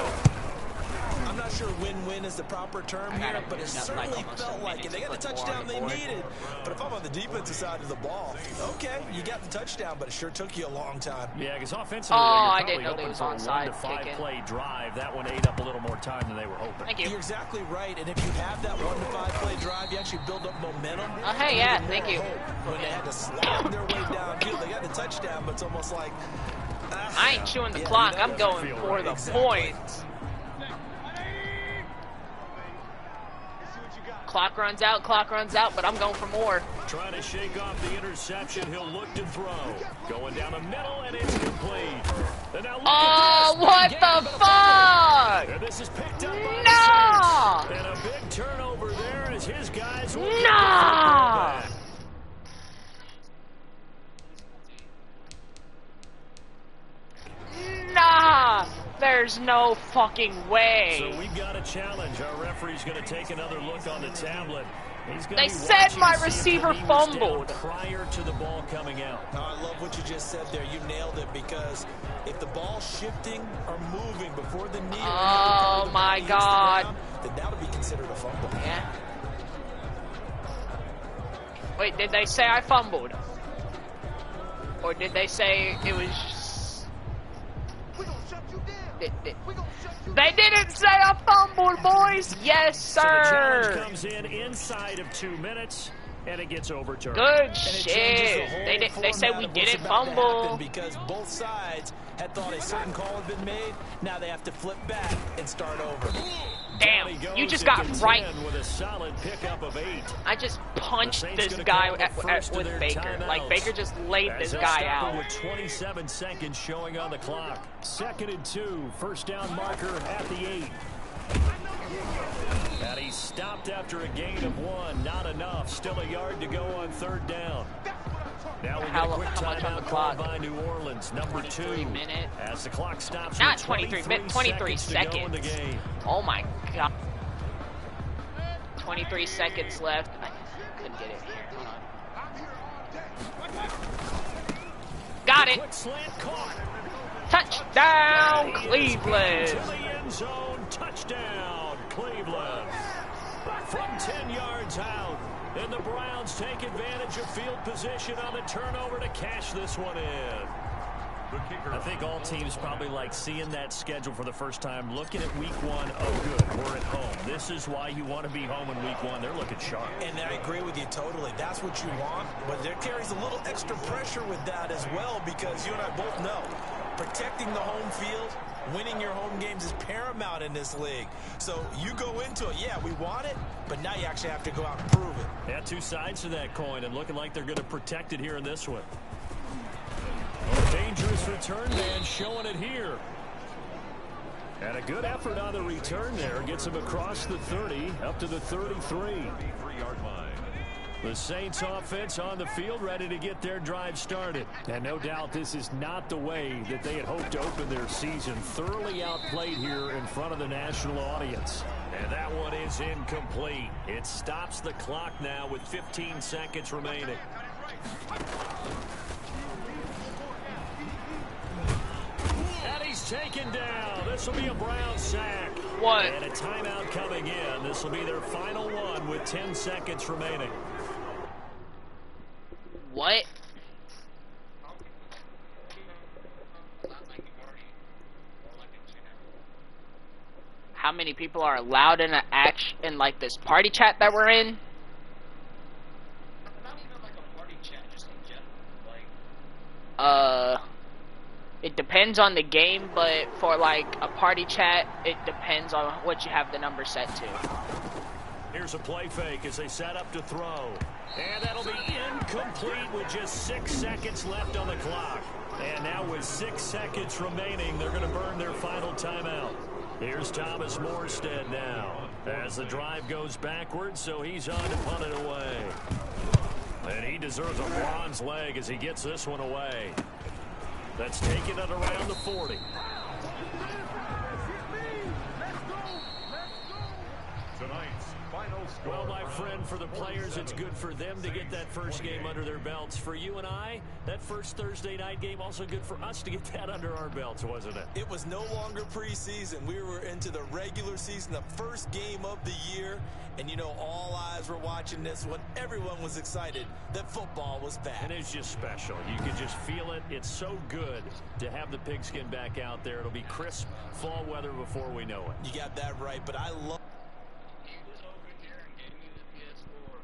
I'm not sure win-win is the proper term here, but it certainly felt like it. They got the touchdown they needed. But if I'm on the defensive side of the ball, okay, you got the touchdown, but it sure took you a long time. Yeah, because offensively, I you're didn't know probably they was hoping for a onside 1 to 5 kicking. play drive. That one ate up a little more time than they were hoping. Thank you. You're exactly right, and if you have that 1 to 5 play drive, you actually build up momentum. Oh, hey, yeah, thank you. When they had to slog their way downfield, they got the touchdown, but it's almost like I ain't chewing the clock. I'm going for the points. Clock runs out, but I'm going for more. Trying to shake off the interception. He'll look to throw. Going down the middle, and it's complete. And now look Oh, at what this. the fuck? And this is picked up by No! the Saints. And a big turnover there as his guys will No! Nah! There's no fucking way. So we've got a challenge. Our referee's going to take another look on the tablet. He's gonna They be said watching my to see if the receiver knee was down fumbled. prior to the ball coming out. I love what you just said there. You nailed it, because if the ball's shifting or moving before the knee, Oh, my God. then that would be considered a fumble. Yeah. Wait, did they say I fumbled? Or did they say it was... They didn't say I fumbled, boys! Yes, So the challenge sir! comes in inside of 2 minutes, and it gets overturned. Good shit! They said we didn't fumble. Because both sides had thought a certain call had been made. Now they have to flip back and start over. Damn, Down he you goes just at got the right. 10 with a solid pickup of 8. I just punched The Saints this gonna guy call the first of with their Baker. timeouts. Like, Baker just laid As this they'll guy stop out. it with 27 seconds showing on the clock. 2nd and 2, first down marker at the 8. And he stopped after a gain of 1. Not enough. Still a yard to go on 3rd down. Now we get a quick how much on the timeout clock? called by New Orleans, number 2. 23 minutes. As the clock stops Not with 23 seconds to go in the seconds. game. Oh my god. 23 seconds left. I couldn't get it here. Hold on. Got it. Quick slant caught. Touchdown, He is Cleveland. into the end zone. Touchdown, Cleveland. From 10 yards out. And the Browns take advantage of field position on the turnover to cash this one in. I think all teams probably like seeing that schedule for the first time, looking at week 1. Oh, good, we're at home. This is why you want to be home in week 1. They're looking sharp. And I agree with you totally. That's what you want. But there carries a little extra pressure with that as well, because you and I both know protecting the home field, winning your home games is paramount in this league. So you go into it, yeah, we want it, but now you actually have to go out and prove it. Yeah, 2 sides to that coin, and looking like they're going to protect it here in this one. Dangerous return man showing it here. And a good effort on the return there. Gets him across the 30, up to the 33-yard line. The Saints offense on the field, ready to get their drive started. And no doubt this is not the way that they had hoped to open their season. Thoroughly outplayed here in front of the national audience. And that one is incomplete. It stops the clock now with 15 seconds remaining. And he's taken down. This will be a Brown sack. What? And a timeout coming in. This will be their final one with 10 seconds remaining. What? How many people are allowed in in like this party chat that we're in? Not even like a party chat, just in general. Like, It depends on the game, but for like a party chat, it depends on what you have the number set to. Here's a play fake as they set up to throw. And that'll be incomplete with just 6 seconds left on the clock. And now with 6 seconds remaining, they're going to burn their final timeout. Here's Thomas Morstead now as the drive goes backwards, so he's on to punt it away. And he deserves a bronze leg as he gets this one away. That's taken at around the 40. Tonight's final score. Well, my friend, for the players, it's good for them to get that first game under their belts. For you and I, that first Thursday night game, also good for us to get that under our belts, wasn't it? It was no longer preseason. We were into the regular season, the first game of the year. And, you know, all eyes were watching this one. Everyone was excited that football was back. And it's just special. You can just feel it. It's so good to have the pigskin back out there. It'll be crisp fall weather before we know it. You got that right, but I love... He was over here and gave me the PS4.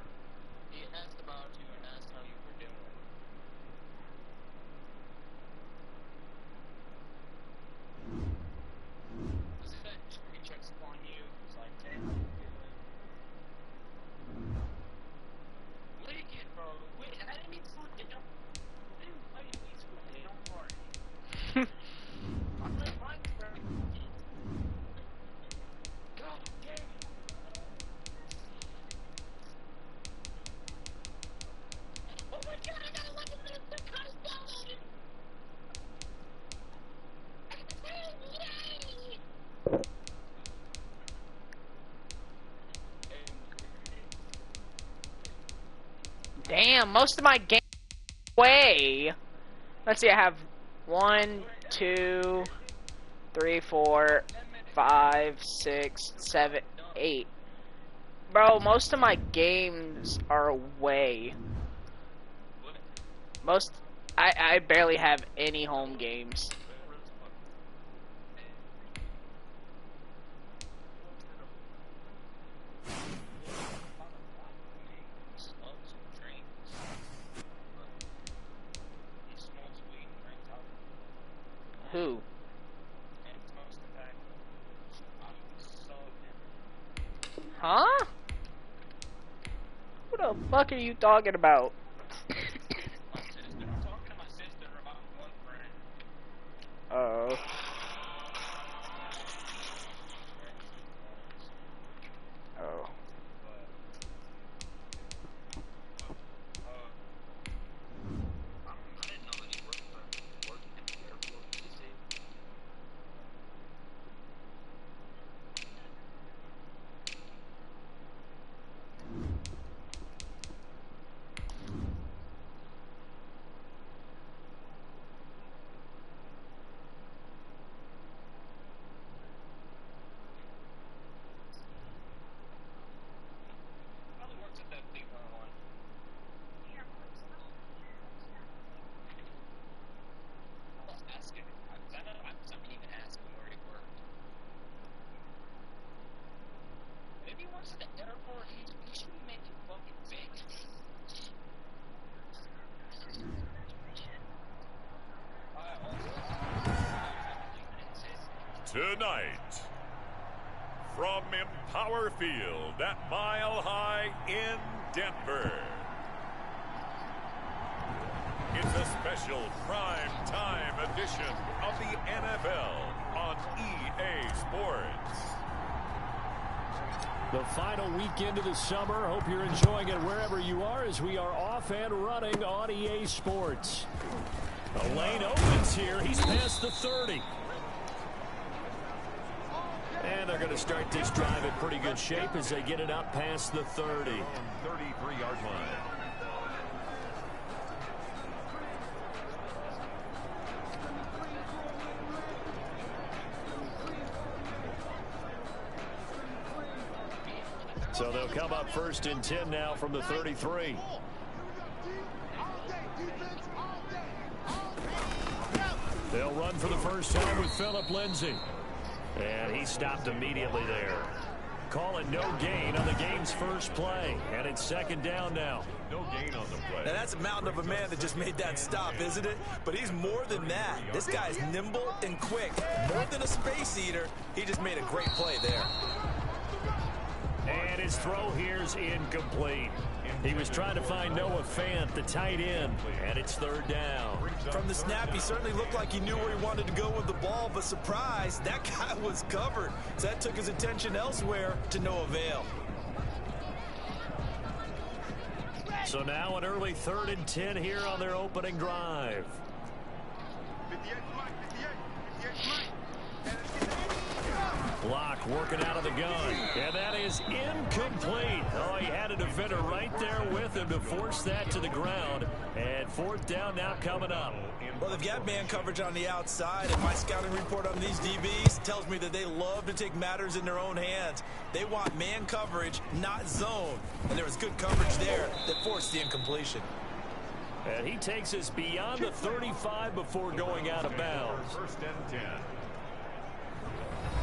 He asked about you and asked how you were doing. Was it that he checks upon you? It's like, hey, how you doing? Wicked, bro. Wicked. I didn't mean to look at you. I didn't mean to look at you. Don't worry. I'm like, Minecraft. God damn it. Oh my god, I got 11 minutes to cut it down. Damn, most of my game way. Let's see, I have 1, 2, 3, 4, 5, 6, 7, 8. Bro, most of my games are away. I barely have any home games. Who? Huh? Who the fuck are you talking about? Oh. Oh. Tonight, from Empower Field at Mile High in Denver, it's a special prime time edition of the NFL on EA Sports. The final weekend of the summer. Hope you're enjoying it wherever you are as we are off and running on EA Sports. A lane opens here. He's past the 30. And they're going to start this drive in pretty good shape as they get it up past the 30. 33-yard line. So they'll come up 1st and 10 now from the 33. They'll run for the first time with Phillip Lindsay. And he stopped immediately there. Call it no gain on the game's first play. And it's 2nd down now. No gain on the play. Now that's a mountain of a man that just made that stop, isn't it? But he's more than that. This guy's nimble and quick. More than a space eater, he just made a great play there. And his throw here's incomplete. He was trying to find Noah Fant, the tight end, and it's 3rd down. From the snap, he certainly looked like he knew where he wanted to go with the ball, but surprise, that guy was covered. So that took his attention elsewhere to no avail. So now an early 3rd and 10 here on their opening drive. Block working out of the gun, and that is incomplete. Oh, he had a defender right there with him to force that to the ground. And 4th down now coming up. Well, they've got man coverage on the outside, and my scouting report on these DBs tells me that they love to take matters in their own hands. They want man coverage, not zone. And there was good coverage there that forced the incompletion. And he takes us beyond the 35 before going out of bounds. 1st and 10.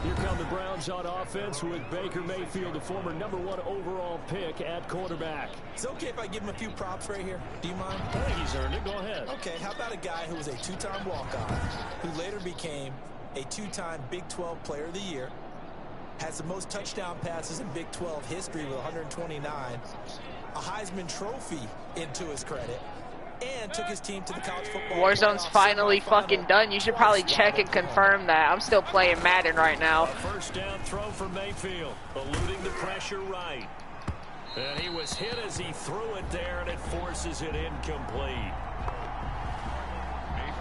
Here come the Browns on offense with Baker Mayfield, the former #1 overall pick at quarterback. Is it okay if I give him a few props right here? Do you mind? I think he's earned it. Go ahead. Okay, how about a guy who was a 2-time walk-on, who later became a 2-time Big 12 Player of the Year, has the most touchdown passes in Big 12 history with 129, a Heisman Trophy into his credit, and took his team to the college football Warzone's finally fucking done. You should probably check and confirm that. I'm still playing Madden right now. 1st down throw for Mayfield, eluding the pressure right. And he was hit as he threw it there, and it forces it incomplete.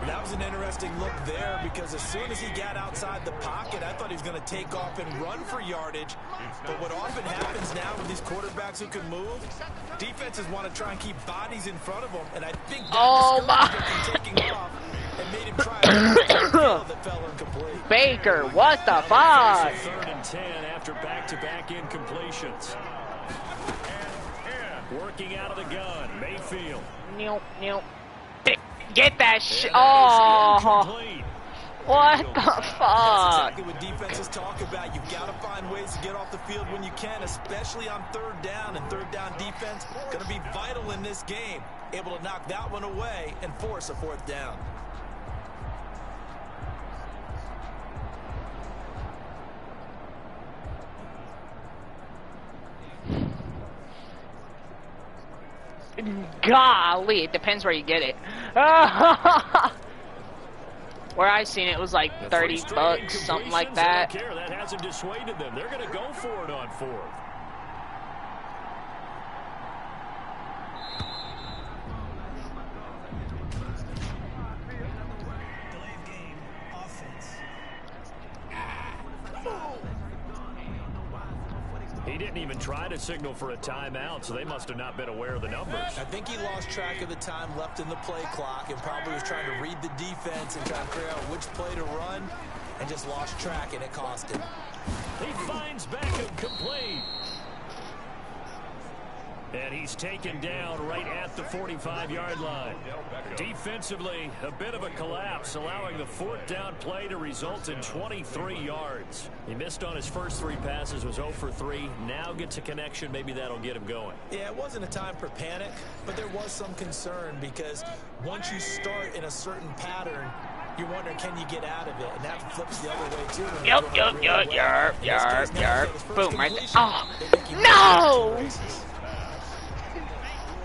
That was an interesting look there, because as soon as he got outside the pocket, I thought he was going to take off and run for yardage. But what often happens now with these quarterbacks who can move, defenses want to try and keep bodies in front of them, and I think that discouraged him from taking off and made him try to that fell incomplete. Baker, what the fuck? 3rd and 10 after back-to-back incompletions. Working out of the gun, Mayfield. Nope. Get that shit. Oh, what the fuck? That's exactly what defenses talk about. You've got to find ways to get off the field when you can, especially on 3rd down. And 3rd down defense going to be vital in this game. Able to knock that one away and force a 4th down. Golly, it depends where you get it. Where I seen it was like 30 bucks, something like that. That hasn't dissuaded them. They're going to go for it on 4th. Delayed game offense. He didn't even try to signal for a timeout, so they must have not been aware of the numbers. I think he lost track of the time left in the play clock and probably was trying to read the defense and trying to figure out which play to run, and just lost track, and it cost him. He finds Beckham complete. And he's taken down right at the 45-yard line. Defensively, a bit of a collapse, allowing the 4th down play to result in 23 yards. He missed on his first 3 passes, was 0 for 3. Now gets a connection. Maybe that'll get him going. Yeah, it wasn't a time for panic, but there was some concern, because once you start in a certain pattern, you're wondering, can you get out of it? And that flips the other way, too. Yup. Boom, right there. Oh, no!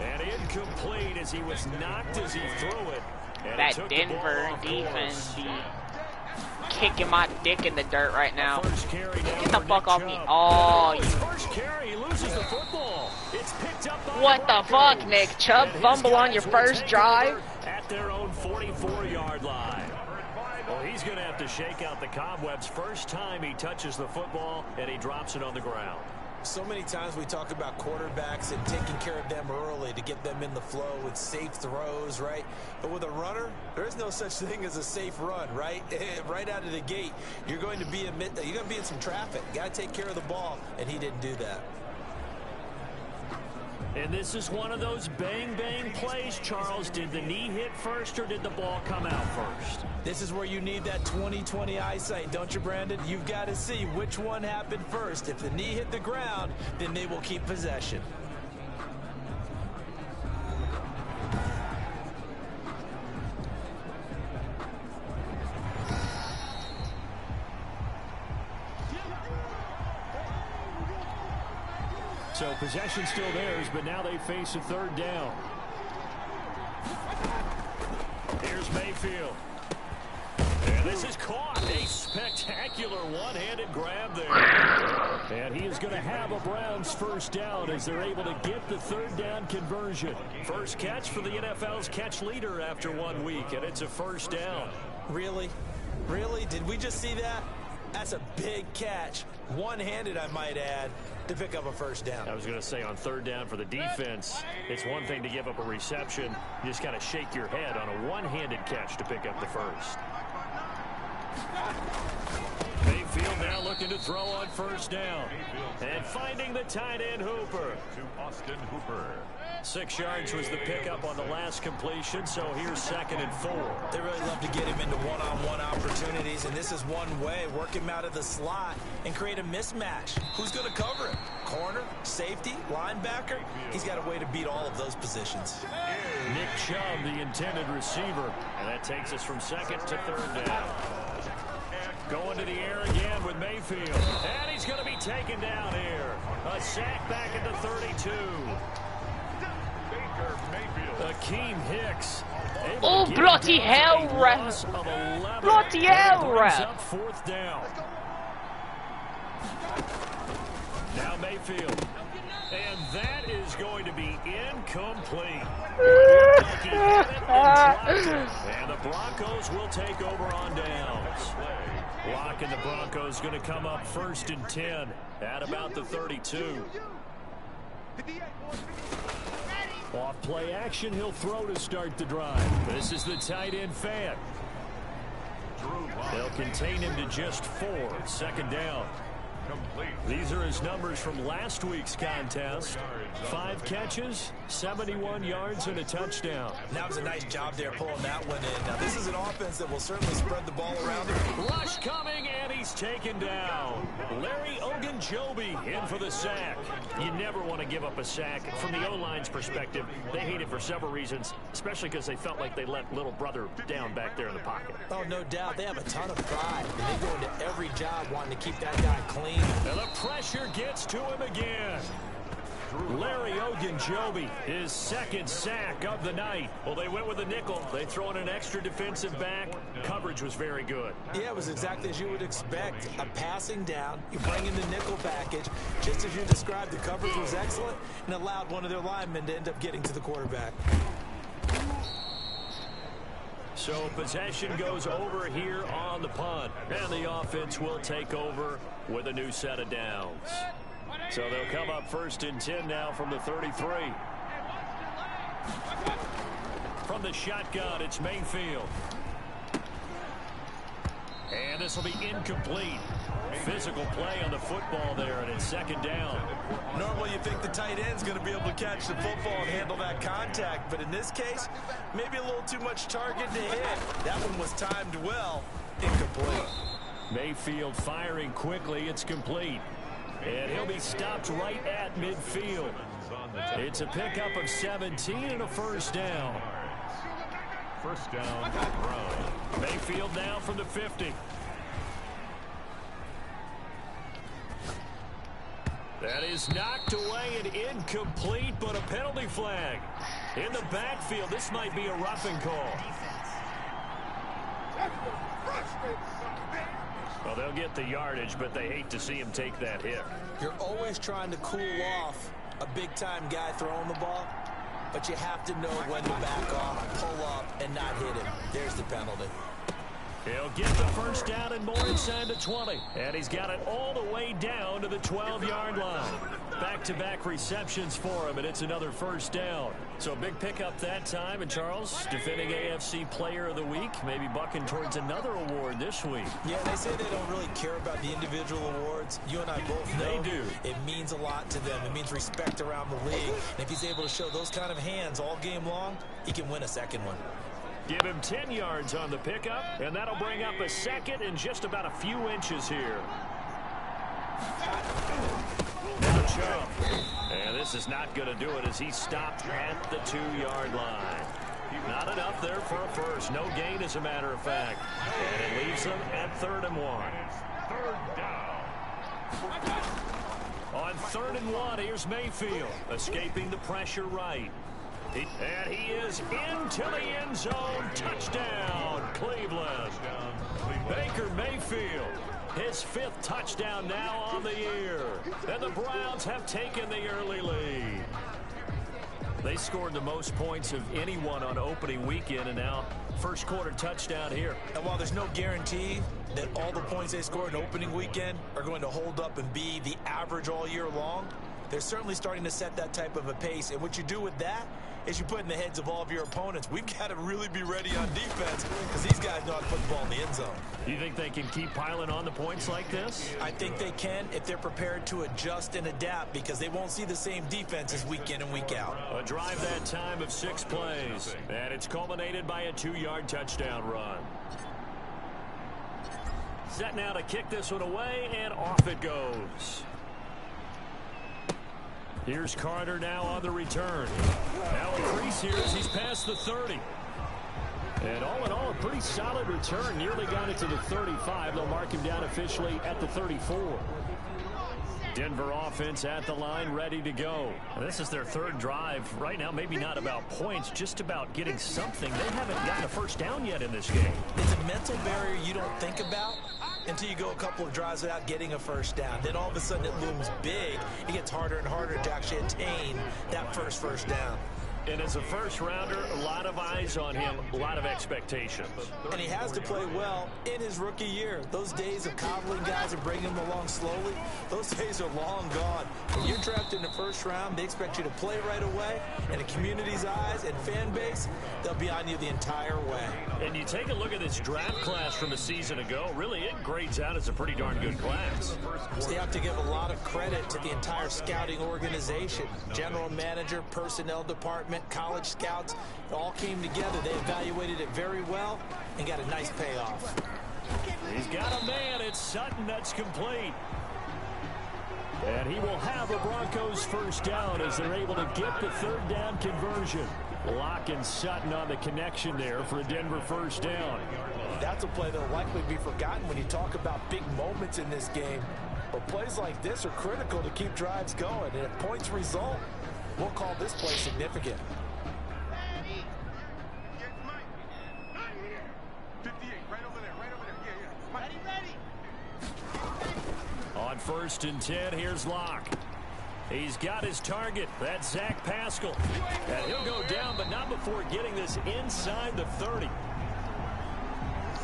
And incomplete as he was knocked as he threw it. And that Denver defense be kicking my dick in the dirt right now. Get the fuck off me. Oh, you. First carry, he loses the football. It's picked up by what the fuck, Nick Chubb? Fumble on your first drive? At their own 44-yard line. Well, he's going to have to shake out the cobwebs. First time he touches the football, and he drops it on the ground. So many times we talk about quarterbacks and taking care of them early to get them in the flow with safe throws, right? But with a runner, there is no such thing as a safe run, right? Right out of the gate, you're going to be in some traffic. Got to take care of the ball, and he didn't do that. And this is one of those bang-bang plays, Charles. Did the knee hit first or did the ball come out first? This is where you need that 20/20 eyesight, don't you, Brandon? You've got to see which one happened first. If the knee hit the ground, then they will keep possession. So possession still theirs, but now they face a third down. Here's Mayfield. And this is caught. A spectacular one-handed grab there. And he is going to have a Browns first down as they're able to get the third down conversion. First catch for the NFL's catch leader after 1 week, and it's a first down. Really? Really? Did we just see that? That's a big catch. One-handed, I might add, to pick up a first down. I was going to say on third down for the defense, it's one thing to give up a reception. You just kind of shake your head on a one-handed catch to pick up the first. Mayfield now looking to throw on first down. And finding the tight end Hooper. To Austin Hooper. 6 yards was the pickup on the last completion, so here's 2nd and 4. They really love to get him into one-on-one opportunities, and this is one way. Work him out of the slot and create a mismatch. Who's going to cover him? Corner, safety, linebacker? He's got a way to beat all of those positions. Nick Chubb, the intended receiver. And that takes us from 2nd to 3rd down. Going to the air again with Mayfield. And he's going to be taken down here. A sack back at the 32. Akeem Hicks. Oh, bloody hell, ref. Bloody hell, ref. Up 4th down. Now Mayfield. And that is going to be incomplete. And the Broncos will take over on downs. Block and the Broncos going to come up 1st and 10 at about the 32. Off play action, he'll throw to start the drive. This is the tight end Fant. They'll contain him to just 4. 2nd down. These are his numbers from last week's contest. 5 catches, 71 yards, and a touchdown. That was a nice job there pulling that one in. Now, this is an offense that will certainly spread the ball around. Rush coming, and he's taken down. Larry Ogunjobi in for the sack. You never want to give up a sack. From the O-line's perspective, they hate it for several reasons, especially because they felt like they let little brother down back there in the pocket. Oh, no doubt. They have a ton of pride, and they go into every job wanting to keep that guy clean. And the pressure gets to him again. Larry Ogunjobi, his 2nd sack of the night. Well, they went with a nickel. They throw in an extra defensive back. Coverage was very good. Yeah, it was exactly as you would expect. A passing down. You bring in the nickel package. Just as you described, the coverage was excellent and allowed one of their linemen to end up getting to the quarterback. So possession goes over here on the punt. And the offense will take over with a new set of downs. So they'll come up 1st and 10 now from the 33. From the shotgun, it's Mayfield. And this will be incomplete. Physical play on the football there, and it's 2nd down. Normally you think the tight end's going to be able to catch the football and handle that contact, but in this case, maybe a little too much target to hit. That one was timed well. Incomplete. Mayfield firing quickly. It's complete. And he'll be stopped right at midfield. It's a pickup of 17 and a first down. First down, Brown. Mayfield now from the 50. That is knocked away and incomplete, but a penalty flag. In the backfield, this might be a roughing call. Well, they'll get the yardage, but they hate to see him take that hit. You're always trying to cool off a big-time guy throwing the ball, but you have to know when to back off, pull up, and not hit him. There's the penalty. He'll get the first down and more inside the 20. And he's got it all the way down to the 12-yard line. Back-to-back receptions for him, and it's another first down. So big pickup that time. And Charles, defending AFC Player of the Week, maybe bucking towards another award this week. Yeah, they say they don't really care about the individual awards. You and I both know they do. It means a lot to them. It means respect around the league. And if he's able to show those kind of hands all game long, he can win a second one. Give him 10 yards on the pickup, and that'll bring up a second and just about a few inches here. Now Chubb. And this is not going to do it as he stopped at the 2-yard line. Not enough there for a first. No gain, as a matter of fact. And it leaves them at 3rd and 1. Third down. On 3rd and 1, here's Mayfield, escaping the pressure right. And he is into the end zone. Touchdown, Cleveland. Baker Mayfield, his 5th touchdown now on the year. And the Browns have taken the early lead. They scored the most points of anyone on opening weekend, and now first quarter touchdown here. And while there's no guarantee that all the points they scored in opening weekend are going to hold up and be the average all year long, they're certainly starting to set that type of a pace. And what you do with that is you put in the heads of all of your opponents, we've got to really be ready on defense because these guys know how to put the ball in the end zone. You think they can keep piling on the points like this? I think they can if they're prepared to adjust and adapt, because they won't see the same defenses week in and week out. A drive that time of 6 plays, and it's culminated by a 2-yard touchdown run. Set now to kick this one away, and off it goes. Here's Carter now on the return. Now increase here as he's past the 30. And all in all, a pretty solid return. Nearly got it to the 35. They'll mark him down officially at the 34. Denver offense at the line, ready to go. And this is their 3rd drive. Right now, maybe not about points, just about getting something. They haven't gotten a first down yet in this game. It's a mental barrier you don't think about until you go a couple of drives without getting a first down. Then all of a sudden it looms big. It gets harder and harder to actually attain that first down. And as a first-rounder, a lot of eyes on him, a lot of expectations. And he has to play well in his rookie year. Those days of coddling guys and bringing them along slowly, those days are long gone. When you're drafted in the first round, they expect you to play right away. And the community's eyes and fan base, they'll be on you the entire way. And you take a look at this draft class from a season ago, really it grades out as a pretty darn good class. So you have to give a lot of credit to the entire scouting organization, general manager, personnel department, college scouts. It all came together. They evaluated it very well and got a nice payoff. He's got a man. It's Sutton. That's complete. And he will have a Broncos first down as they're able to get the 3rd down conversion. Locke and Sutton on the connection there for a Denver first down. That's a play that will likely be forgotten when you talk about big moments in this game. But plays like this are critical to keep drives going. And if points result, we'll call this play significant. On 1st and 10, here's Locke. He's got his target. That's Zach Pascal. And he'll go down, but not before getting this inside the 30.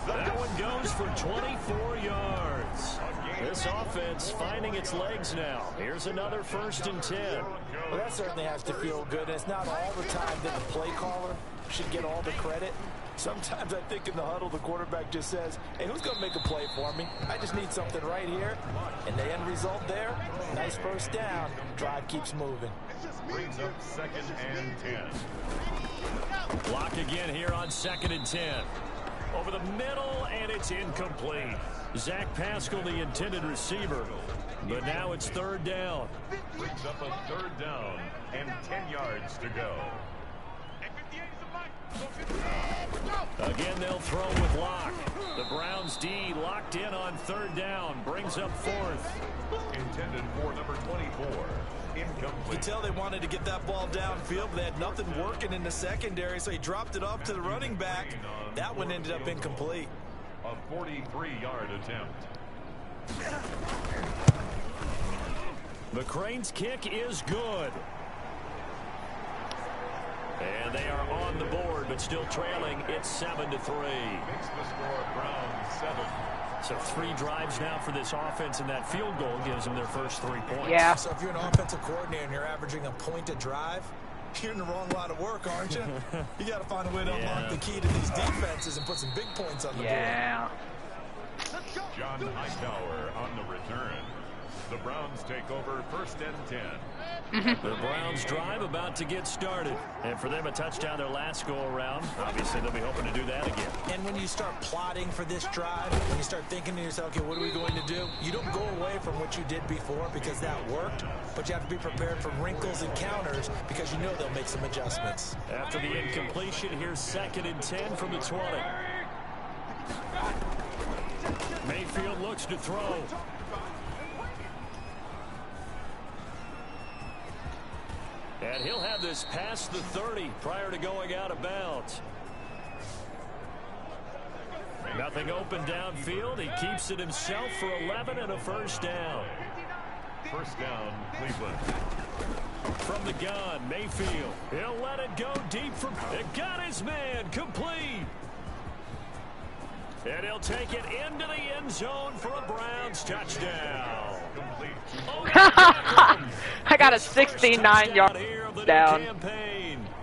That one goes for 24 yards. This offense finding its legs now. Here's another 1st and 10. Well, that certainly has to feel good. And it's not all the time that the play caller should get all the credit. Sometimes I think in the huddle, the quarterback just says, hey, who's going to make a play for me? I just need something right here. And the end result there, nice first down. Drive keeps moving. Brings up 2nd and 10. Block again here on 2nd and 10. Over the middle, and it's incomplete. Zach Pascal, the intended receiver. But now it's 3rd down. Brings up a 3rd down and 10 yards to go. Again, they'll throw with Locke. The Browns D locked in on 3rd down. Brings up 4th. Intended for number 24. Incomplete. You can tell they wanted to get that ball downfield, but they had nothing working in the secondary, so he dropped it off to the running back. That one ended up incomplete. A 43-yard attempt. McCrane's kick is good. And they are on the board, but still trailing. It's 7-3. Makes the score Browns 7. So 3 drives now for this offense, and that field goal gives them their first 3 points. Yeah. So if you're an offensive coordinator and you're averaging a point a drive, you're in the wrong line of work, aren't you? You got to find a way to unlock the key to these defenses and put some big points on the board. Yeah. John Hightower on the return. The Browns take over 1st and 10. The Browns drive about to get started. And for them, a touchdown their last go-around. Obviously, they'll be hoping to do that again. And when you start plotting for this drive, when you start thinking to yourself, okay, what are we going to do? You don't go away from what you did before because that worked, but you have to be prepared for wrinkles and counters because you know they'll make some adjustments. After the incompletion, here's 2nd and 10 from the 20. Mayfield looks to throw. And he'll have this past the 30 prior to going out of bounds. Nothing open downfield. He keeps it himself for 11 and a first down. First down, Cleveland. From the gun, Mayfield. He'll let it go deep for... It got his man complete. And he'll take it into the end zone for a Browns touchdown. I got a 69-yard down.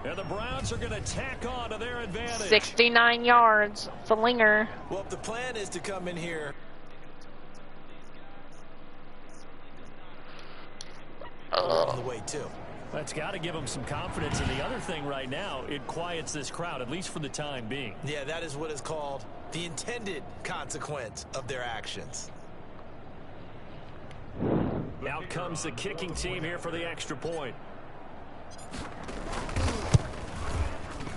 And the Browns are going to tack on to their advantage. 69 yards. Flinger. Well, if the plan is to come in here... on the way, too. That's got to give them some confidence. And the other thing right now, it quiets this crowd, at least for the time being. Yeah, that is what is called the intended consequence of their actions. Out comes the kicking team here for the extra point.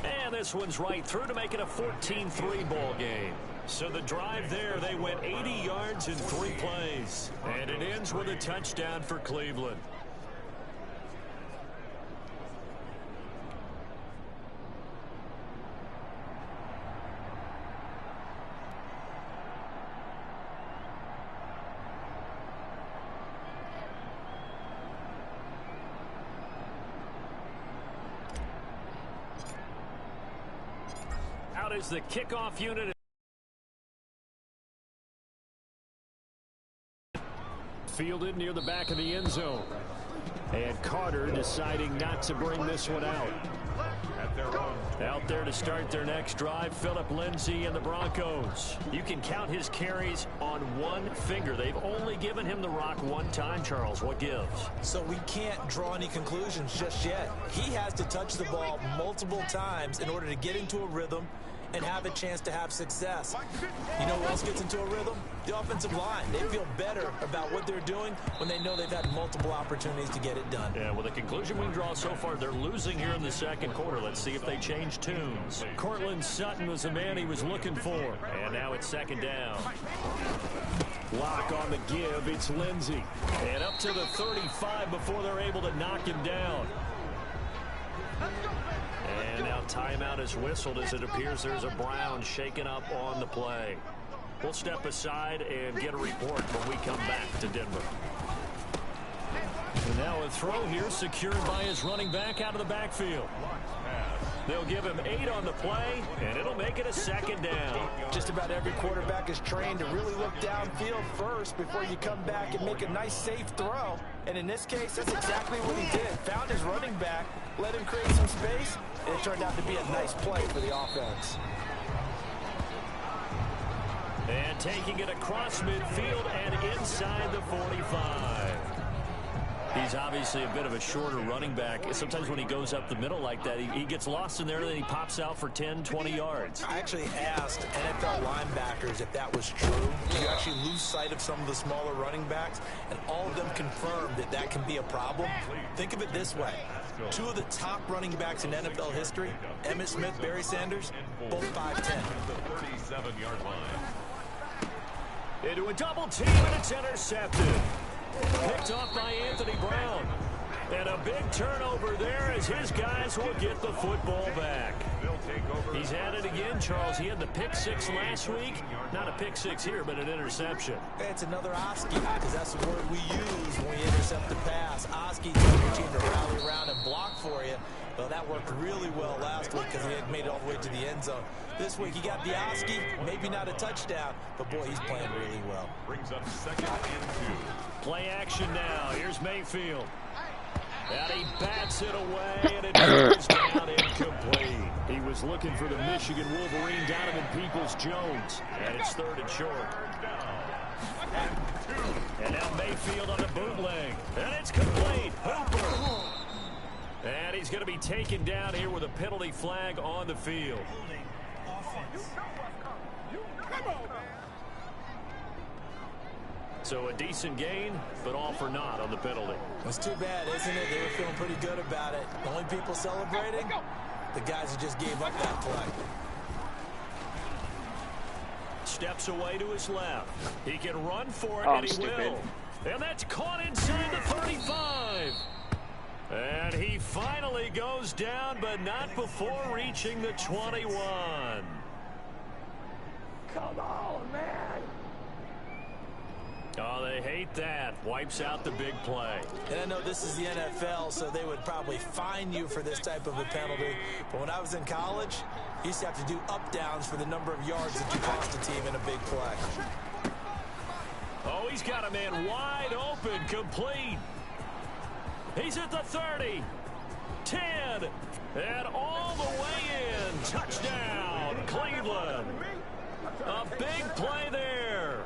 And this one's right through to make it a 14-3 ball game. So the drive there, they went 80 yards in 3 plays. And it ends with a touchdown for Cleveland. Out is the kickoff unit. Fielded near the back of the end zone. And Carter deciding not to bring this one out. Out there to start their next drive, Phillip Lindsay and the Broncos. You can count his carries on one finger. They've only given him the rock one time, Charles. What gives? So we can't draw any conclusions just yet. He has to touch the ball multiple times in order to get into a rhythm and have a chance to have success. You know who else gets into a rhythm? The offensive line. They feel better about what they're doing when they know they've had multiple opportunities to get it done. Yeah, well, the conclusion we can draw so far, they're losing here in the second quarter. Let's see if they change tunes. Cortland Sutton was the man he was looking for. And now it's second down. Lock on the give. It's Lindsay. And up to the 35 before they're able to knock him down. And now timeout is whistled as it appears there's a Brown shaken up on the play. We'll step aside and get a report when we come back to Denver. And now a throw here secured by his running back out of the backfield. They'll give him 8 on the play, and it'll make it a second down. Just about every quarterback is trained to really look downfield first before you come back and make a nice, safe throw. And in this case, that's exactly what he did. Found his running back, let him create some space, and it turned out to be a nice play for the offense. And taking it across midfield and inside the 45. He's obviously a bit of a shorter running back. Sometimes when he goes up the middle like that, he gets lost in there, and then he pops out for 10, 20 yards. I actually asked NFL linebackers if that was true. Do you actually lose sight of some of the smaller running backs? And all of them confirmed that that can be a problem. Think of it this way. 2 of the top running backs in NFL history, Emmitt Smith, Barry Sanders, both 5'10". 37-yard line. Into a double team, and it's intercepted. Picked off by Anthony Brown. And a big turnover there as his guys will get the football back. He's at it again, Charles. He had the pick 6 last week. Not a pick 6 here, but an interception. It's another Oski, because that's the word we use when we intercept the pass. Oski tells your team to rally around and block for you. Well, that worked really well last week because he had made it all the way to the end zone. This week he got the Oski, maybe not a touchdown, but boy, he's playing really well. Brings up second and 2. Play action now. Here's Mayfield. And he bats it away, and it goes down incomplete. He was looking for the Michigan Wolverine, Donovan Peoples-Jones. And it's 3rd and short. And now Mayfield on the bootleg. And it's complete. Hooper. And he's going to be taken down here with a penalty flag on the field. So a decent gain, but all for naught on the penalty. It's too bad, isn't it? They were feeling pretty good about it. The only people celebrating, the guys who just gave up that play. Steps away to his left. He can run for it, Oh, and he stupid. will. And that's caught inside the 35. And he finally goes down, but not before reaching the 21. Come on, man. Oh, they hate that. Wipes out the big play. And I know this is the NFL, so they would probably fine you for this type of a penalty. But when I was in college, you used to have to do up-downs for the number of yards that you cost a team in a big play. Oh, he's got a man wide open, complete. He's at the 30, 10, and all the way in. Touchdown, Cleveland. A big play there.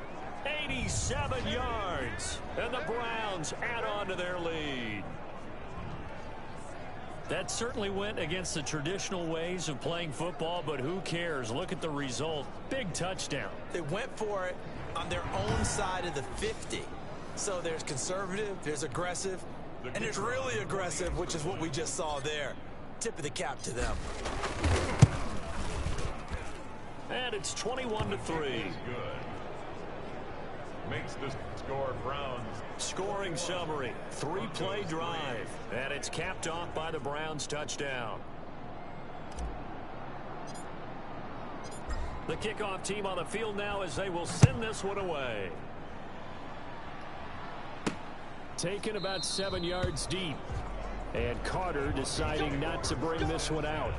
87 yards, and the Browns add on to their lead. That certainly went against the traditional ways of playing football, but who cares? Look at the result. Big touchdown. They went for it on their own side of the 50. So there's conservative, there's aggressive, and there's really aggressive, which is what we just saw there. Tip of the cap to them. And it's 21-3. Makes the score Browns. Scoring summary, 3-play drive, and it's capped off by the Browns touchdown. The kickoff team on the field now as they will send this one away. Taken about 7 yards deep. And Carter deciding not to bring this one out.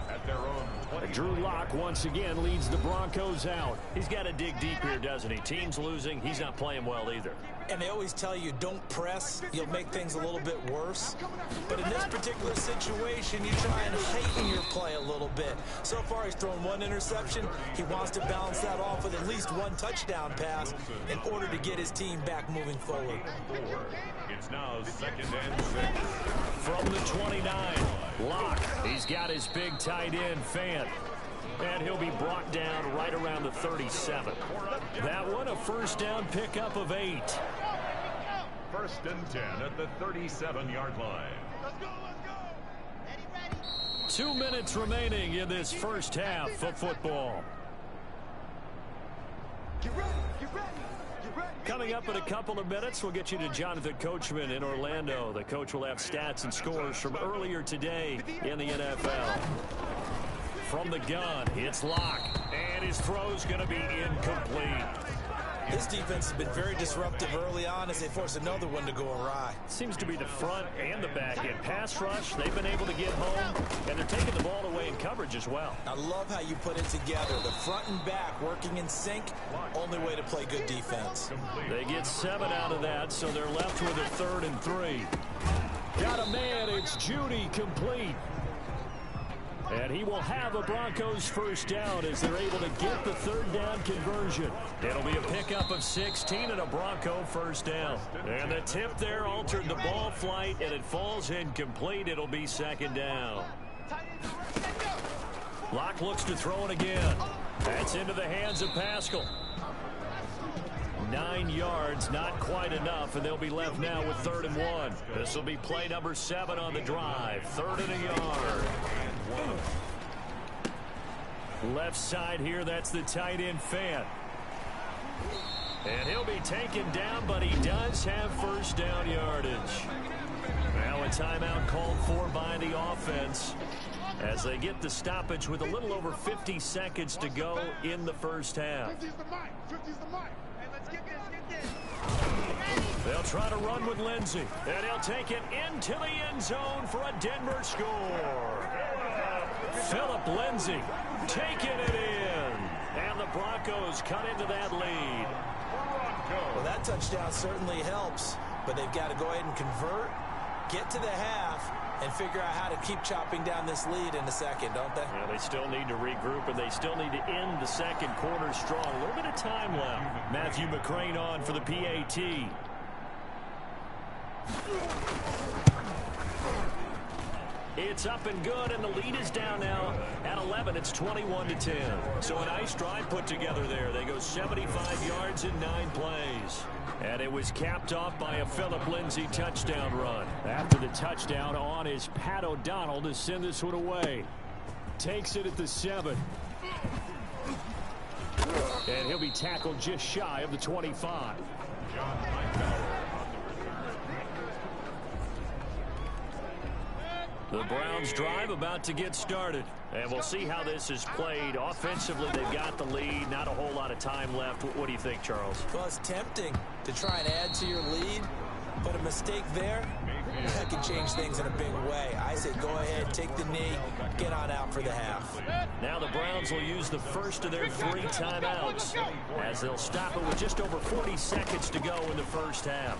At their own 20. Drew Lock once again leads the Broncos out. He's got to dig deep here, doesn't he? Team's losing. He's not playing well either. And they always tell you don't press. You'll make things a little bit worse. But in this particular situation, you try and heighten your play a little bit. So far, he's thrown one interception. He wants to balance that off with at least one touchdown pass in order to get his team back moving forward. It's now 2nd and 6. From the 29, Lock. He's got his big tight end, Fant. And he'll be brought down right around the 37. That one, a first down pickup of 8. 1st and 10 at the 37-yard line. Let's go, let's go. Ready, ready. 2 minutes remaining in this first half of football. Get ready, get ready. Coming up in a couple of minutes, we'll get you to Jonathan Coachman in Orlando. The coach will have stats and scores from earlier today in the NFL. From the gun, it's Lock, and his throw's going to be incomplete. This defense has been very disruptive early on as they force another one to go awry. Seems to be the front and the back end. Pass rush, they've been able to get home, and they're taking the ball away in coverage as well. I love how you put it together. The front and back working in sync, only way to play good defense. They get 7 out of that, so they're left with a 3rd and 3. Got a man, it's Judy, complete. And he will have a Broncos first down as they're able to get the 3rd down conversion. It'll be a pickup of 16 and a Bronco first down. And the tip there altered the ball flight, and it falls incomplete. It'll be 2nd down. Lock looks to throw it again. That's into the hands of Pascal. 9 yards, not quite enough, and they'll be left now with 3rd and 1. This will be play number 7 on the drive. 3rd and a yard. Left side here, that's the tight end, Fant. And he'll be taken down, but he does have first down yardage. Now a timeout called for by the offense as they get the stoppage with a little over 50 seconds to go in the first half. 50's the mic. 50's the mic. Hey, let's get this. They'll try to run with Lindsey, and he'll take it into the end zone for a Denver score. Philip Lindsey taking it in, and the Broncos cut into that lead. Well, that touchdown certainly helps, but they've got to go ahead and convert, get to the half, and figure out how to keep chopping down this lead in the second, don't they? Yeah, they still need to regroup, and they still need to end the second quarter strong. A little bit of time left. Matthew McCrane on for the PAT. It's up and good, and the lead is down now at 11. It's 21-10. So a nice drive put together there. They go 75 yards in 9 plays. And it was capped off by a Philip Lindsey touchdown run. After the touchdown on is Pat O'Donnell to send this one away. Takes it at the 7. And he'll be tackled just shy of the 25. The Browns drive about to get started. And we'll see how this is played. Offensively, they've got the lead. Not a whole lot of time left. What do you think, Charles? Well, it's tempting to try and add to your lead, but a mistake there, that can change things in a big way. I say go ahead, take the knee, get on out for the half. Now the Browns will use the first of their 3 timeouts as they'll stop it with just over 40 seconds to go in the first half.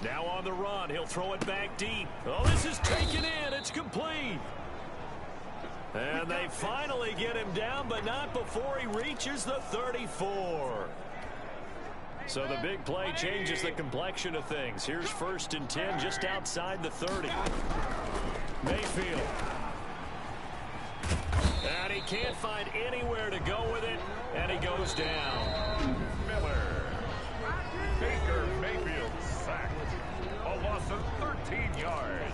Now on the run, he'll throw it back deep. Oh, this is taken in. It's complete. And they finally get him down, but not before he reaches the 34. So the big play changes the complexion of things. Here's 1st and 10 just outside the 30. Mayfield. And he can't find anywhere to go with it, and he goes down. Miller. Baker Mayfield sacked. A loss of 13 yards.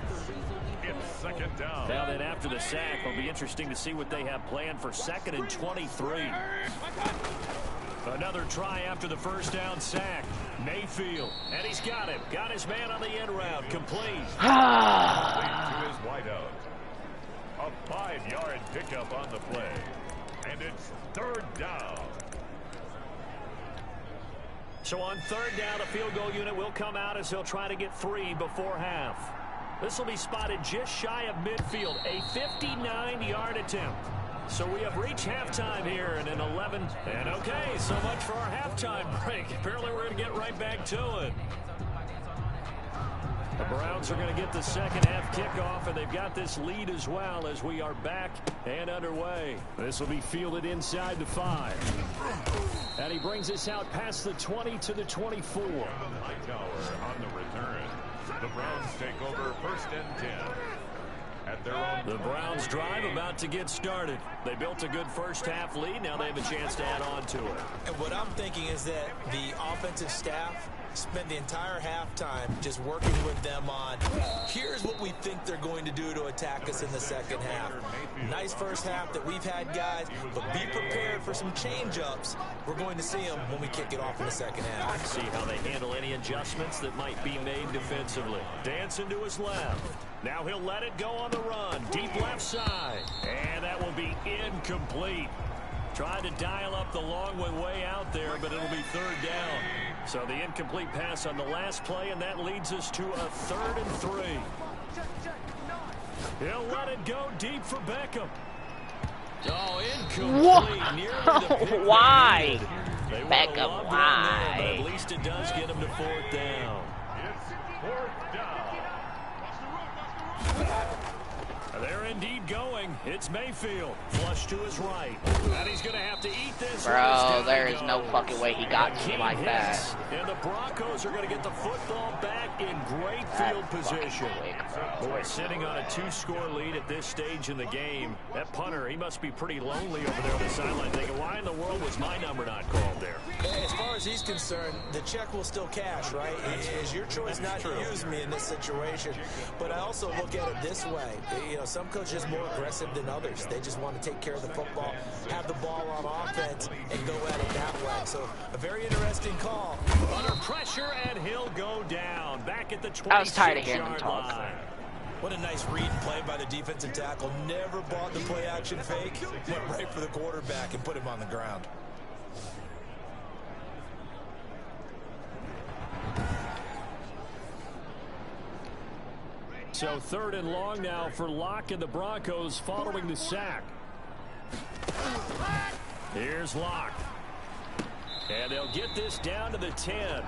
It's 2nd down. Now then, after the sack, it'll be interesting to see what they have planned for 2nd and 23. Another try after the first down sack. Mayfield, and he's got him. Got his man on the end route. Complete. To his wideout. A 5-yard pickup on the play. And it's 3rd down. So on 3rd down, the field goal unit will come out as he'll try to get 3 before half. This will be spotted just shy of midfield. A 59-yard attempt. So we have reached halftime here in an 11. And okay, so much for our halftime break. Apparently we're going to get right back to it. The Browns are going to get the second half kickoff, and they've got this lead as well as we are back and underway. This will be fielded inside the 5. And he brings us out past the 20 to the 24. Hightower on the return. The Browns take over 1st and 10. At their own. The Browns drive about to get started. They built a good first half lead. Now they have a chance to add on to it. And what I'm thinking is that the offensive staff spent the entire halftime just working with them on here's what we think they're going to do to attack us in the second half. Nice first half that we've had, guys, but be prepared for some change-ups. We're going to see them when we kick it off in the second half. See how they handle any adjustments that might be made defensively. Dancing to his left. Now he'll let it go on the run. Deep left side. And that will be incomplete. Tried to dial up the long one way out there, but it'll be 3rd down. So the incomplete pass on the last play, and that leads us to a 3rd and 3. He'll let it go deep for Beckham. Oh, incomplete. Nearly the Why? Beckham, why? But at least it does get him to 4th down. It's 4th down. They're indeed going. It's Mayfield. Flush to his right. And he's going to have to eat this. Bro, there is no fucking way he got me like that. And the Broncos are going to get the football back in great field position. Boy, sitting on a 2-score lead at this stage in the game. That punter, he must be pretty lonely over there on the sideline thinking, why in the world was my number not called there? As far as he's concerned, the check will still cash, right? It's your choice not to use me in this situation. But I also look at it this way. You know, some coaches are more aggressive than others. They just want to take care of the football, have the ball on offense, and go at it that way. So a very interesting call. Under pressure, and he'll go down. Back at the 26-yard line. I was tired of hearing them talk. What a nice read and play by the defensive tackle. Never bought the play-action fake. Went right for the quarterback and put him on the ground. So 3rd and long now for Locke and the Broncos following the sack. Here's Locke. And they'll get this down to the 10.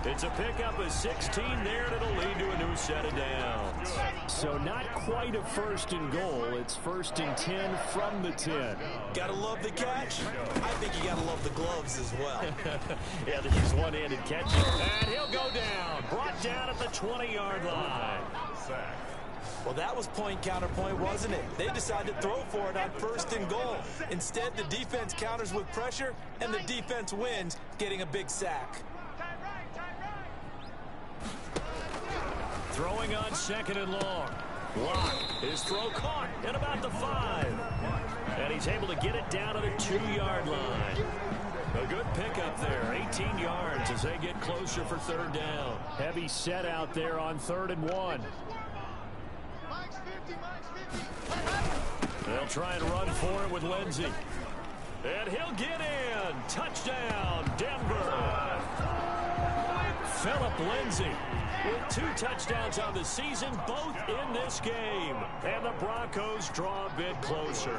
It's a pickup of 16 there, and it'll lead to a new set of downs. So not quite a 1st and goal. It's 1st and 10 from the 10. Gotta love the catch. I think you gotta love the gloves as well. Yeah, he's one-handed catching. And he'll go down. Brought down at the 20-yard line. Well, that was point counterpoint, wasn't it? They decided to throw for it on 1st and goal. Instead, the defense counters with pressure, and the defense wins, getting a big sack. Throwing on 2nd and long. Locke, his throw caught at about the 5. And he's able to get it down to the 2-yard line. A good pickup there, 18 yards as they get closer for third down. Heavy set out there on 3rd and 1. They'll try and run for it with Lindsey. And he'll get in. Touchdown, Denver. Phillip Lindsey with 2 touchdowns on the season, both in this game. And the Broncos draw a bit closer.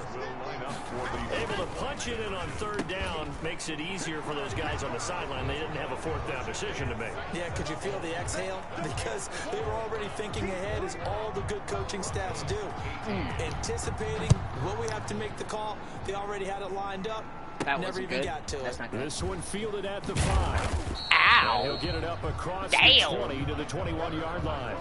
Able to punch it in on 3rd down makes it easier for those guys on the sideline. They didn't have a 4th down decision to make. Yeah, could you feel the exhale? Because they were already thinking ahead, as all the good coaching staffs do. Anticipating, will we have to make the call? They already had it lined up. That Never even good. got to it. This one fielded at the 5. Ow! And he'll get it up across Damn. the 20 to the 21-yard line.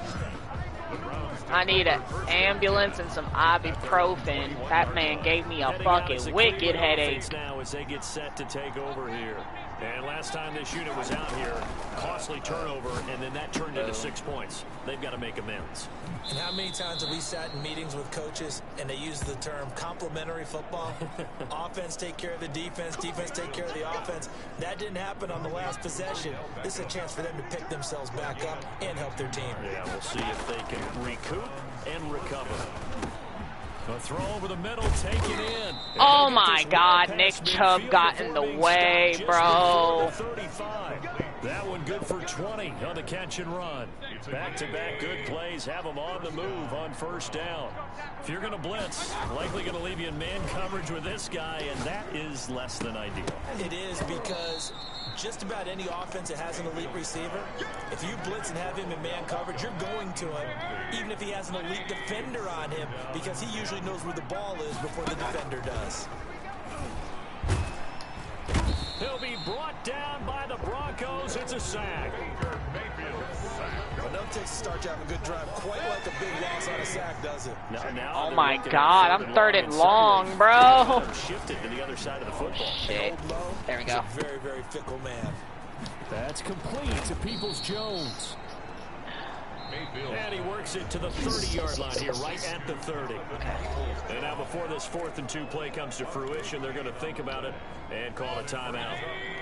I need an ambulance and some ibuprofen. That man gave me a fucking wicked headache. Now as they get set to take over here. And last time this unit was out here, costly turnover, and then that turned into 6 points. They've got to make amends. And how many times have we sat in meetings with coaches and they use the term complementary football? Offense take care of the defense, defense take care of the offense. That didn't happen on the last possession. This is a chance for them to pick themselves back up and help their team. Yeah, we'll see if they can recoup and recover. A throw over the middle, taken in. Oh my God, Nick Chubb got in the way, bro. That one good for 20 on the catch and run. Back-to-back good plays have them on the move on 1st down. If you're going to blitz, likely going to leave you in man coverage with this guy, and that is less than ideal. It is, because just about any offense that has an elite receiver, if you blitz and have him in man coverage, you're going to him, even if he has an elite defender on him, because he usually knows where the ball is before the defender does. He'll be brought down by the Broncos. It's a sack. Well, no takes to start you have a good drive, quite like a big loss on a sack, does it? Now Oh my God, I'm 3rd and long, bro. Shifted to the other side of the football. Shit. There we go. He's a very, very fickle man. That's complete to Peoples-Jones. And he works it to the 30-yard line here, right at the 30. And now before this 4th and 2 play comes to fruition, they're going to think about it and call a timeout.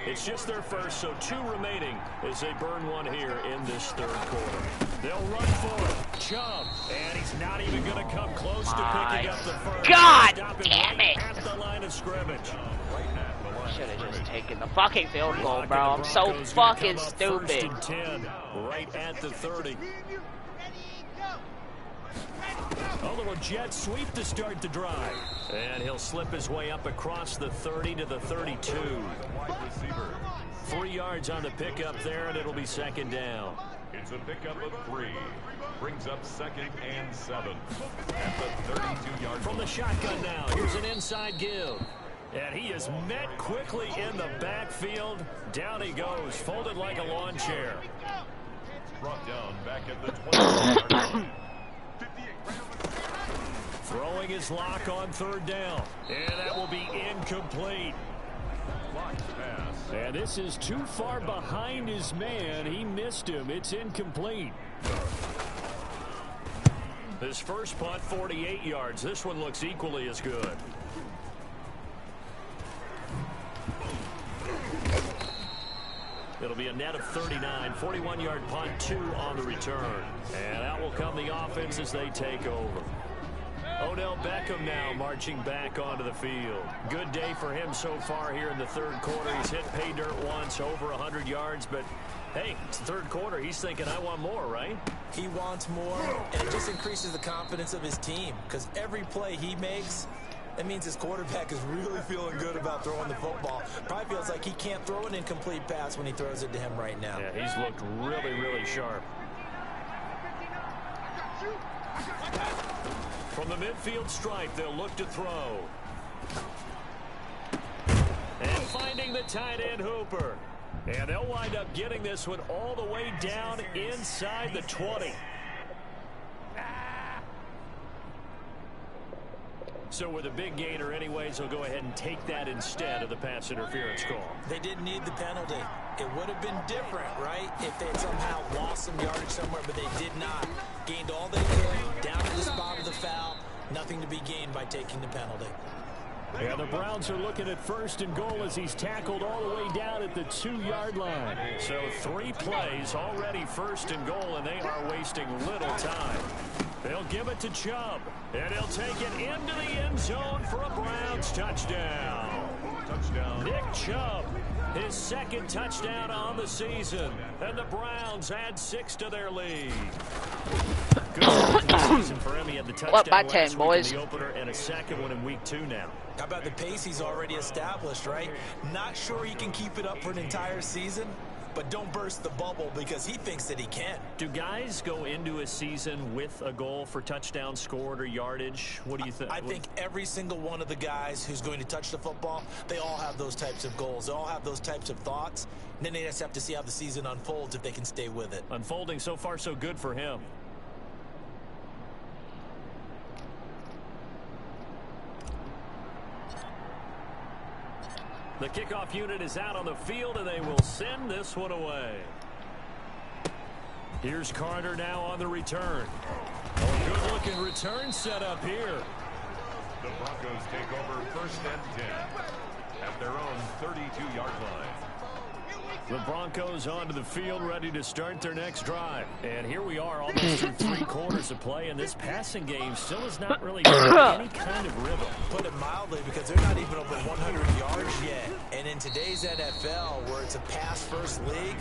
It's just their first, so 2 remaining as they burn one here in this 3rd quarter. They'll run for it. Chubb, and he's not even going to come close to picking up the first. God damn it! At the line of scrimmage. Should have just taken the fucking field goal, bro. I'm so fucking stupid. 1st and 10, right at the 30. A little jet sweep to start the drive. And he'll slip his way up across the 30 to the 32. 3 yards on the pickup there, and it'll be 2nd down. It's a pickup of 3. Brings up 2nd and 7. At the 32-yard From the shotgun now, here's an inside give. And he is met quickly in the backfield. Down he goes, folded like a lawn chair. Brought down back at the 20. Throwing his lock on 3rd down. And that will be incomplete. And this is too far behind his man. He missed him. It's incomplete. His first punt, 48 yards. This one looks equally as good. It'll be a net of 39, 41-yard punt, 2 on the return. And that will come the offense as they take over. Odell Beckham now marching back onto the field. Good day for him so far here in the 3rd quarter. He's hit pay dirt once, over 100 yards, but hey, it's the 3rd quarter. He's thinking, I want more, right? He wants more, and it just increases the confidence of his team, because every play he makes, that means his quarterback is really feeling good about throwing the football. Probably feels like he can't throw an incomplete pass when he throws it to him right now. Yeah, he's looked really, really sharp. From the midfield stripe, they'll look to throw. And finding the tight end Hooper. And they'll wind up getting this one all the way down inside the 20. So with a big gainer anyways, they'll go ahead and take that instead of the pass interference call. They didn't need the penalty. It would have been different, right, if they had somehow lost some yardage somewhere, but they did not. Gained all they could, down to the spot of the foul. Nothing to be gained by taking the penalty. Yeah, the Browns are looking at 1st and goal as he's tackled all the way down at the 2-yard line. So 3 plays already 1st and goal, and they are wasting little time. They'll give it to Chubb, and he'll take it into the end zone for a Browns touchdown. Nick Chubb, his 2nd touchdown on the season, and the Browns add 6 to their lead. Good season for him. He had the touchdown by last 10, week boys. in the opener and a 2nd one in week 2 now. How about the pace he's already established, right? Not sure he can keep it up for an entire season, but don't burst the bubble because he thinks that he can. Do guys go into a season with a goal for touchdown scored or yardage? What do you think? I think every single one of the guys who's going to touch the football, they all have those types of goals. They all have those types of thoughts. And then they just have to see how the season unfolds if they can stay with it. Unfolding so far so good for him. The kickoff unit is out on the field, and they will send this one away. Here's Carter now on the return. A good-looking return set up here. The Broncos take over 1st and 10 at their own 32-yard line. The Broncos onto the field, ready to start their next drive. And here we are, almost through 3 quarters of play, and this passing game still has not really got any kind of rhythm. Put it mildly, because they're not even over 100 yards yet. And in today's NFL, where it's a pass-first league,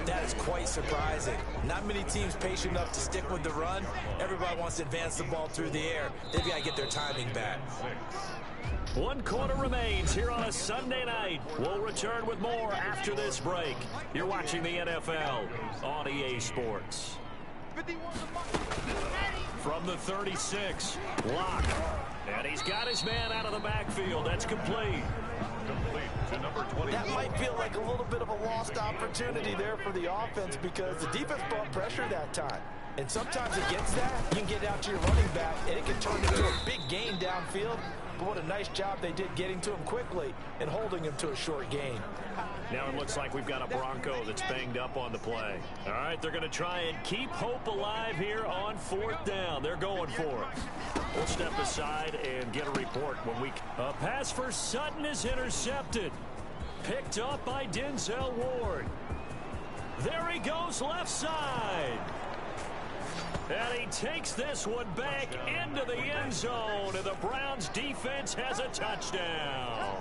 that is quite surprising. Not many teams patient enough to stick with the run. Everybody wants to advance the ball through the air. They've got to get their timing back. 1 quarter remains here on a Sunday night. We'll return with more after this break. You're watching the NFL on EA Sports. From the 36, Locke. And he's got his man out of the backfield. That's complete. Complete to number 20. That might feel like a little bit of a lost opportunity there for the offense because the defense brought pressure that time. And sometimes against that, you can get out to your running back, and it can turn into a big gain downfield. But what a nice job they did getting to him quickly and holding him to a short gain. Now it looks like we've got a Bronco that's banged up on the play. All right, they're going to try and keep hope alive here on 4th down. They're going for it. We'll step aside and get a report when we... A pass for Sutton is intercepted. Picked up by Denzel Ward. There he goes left side. And he takes this one back into the end zone, and the Browns defense has a touchdown.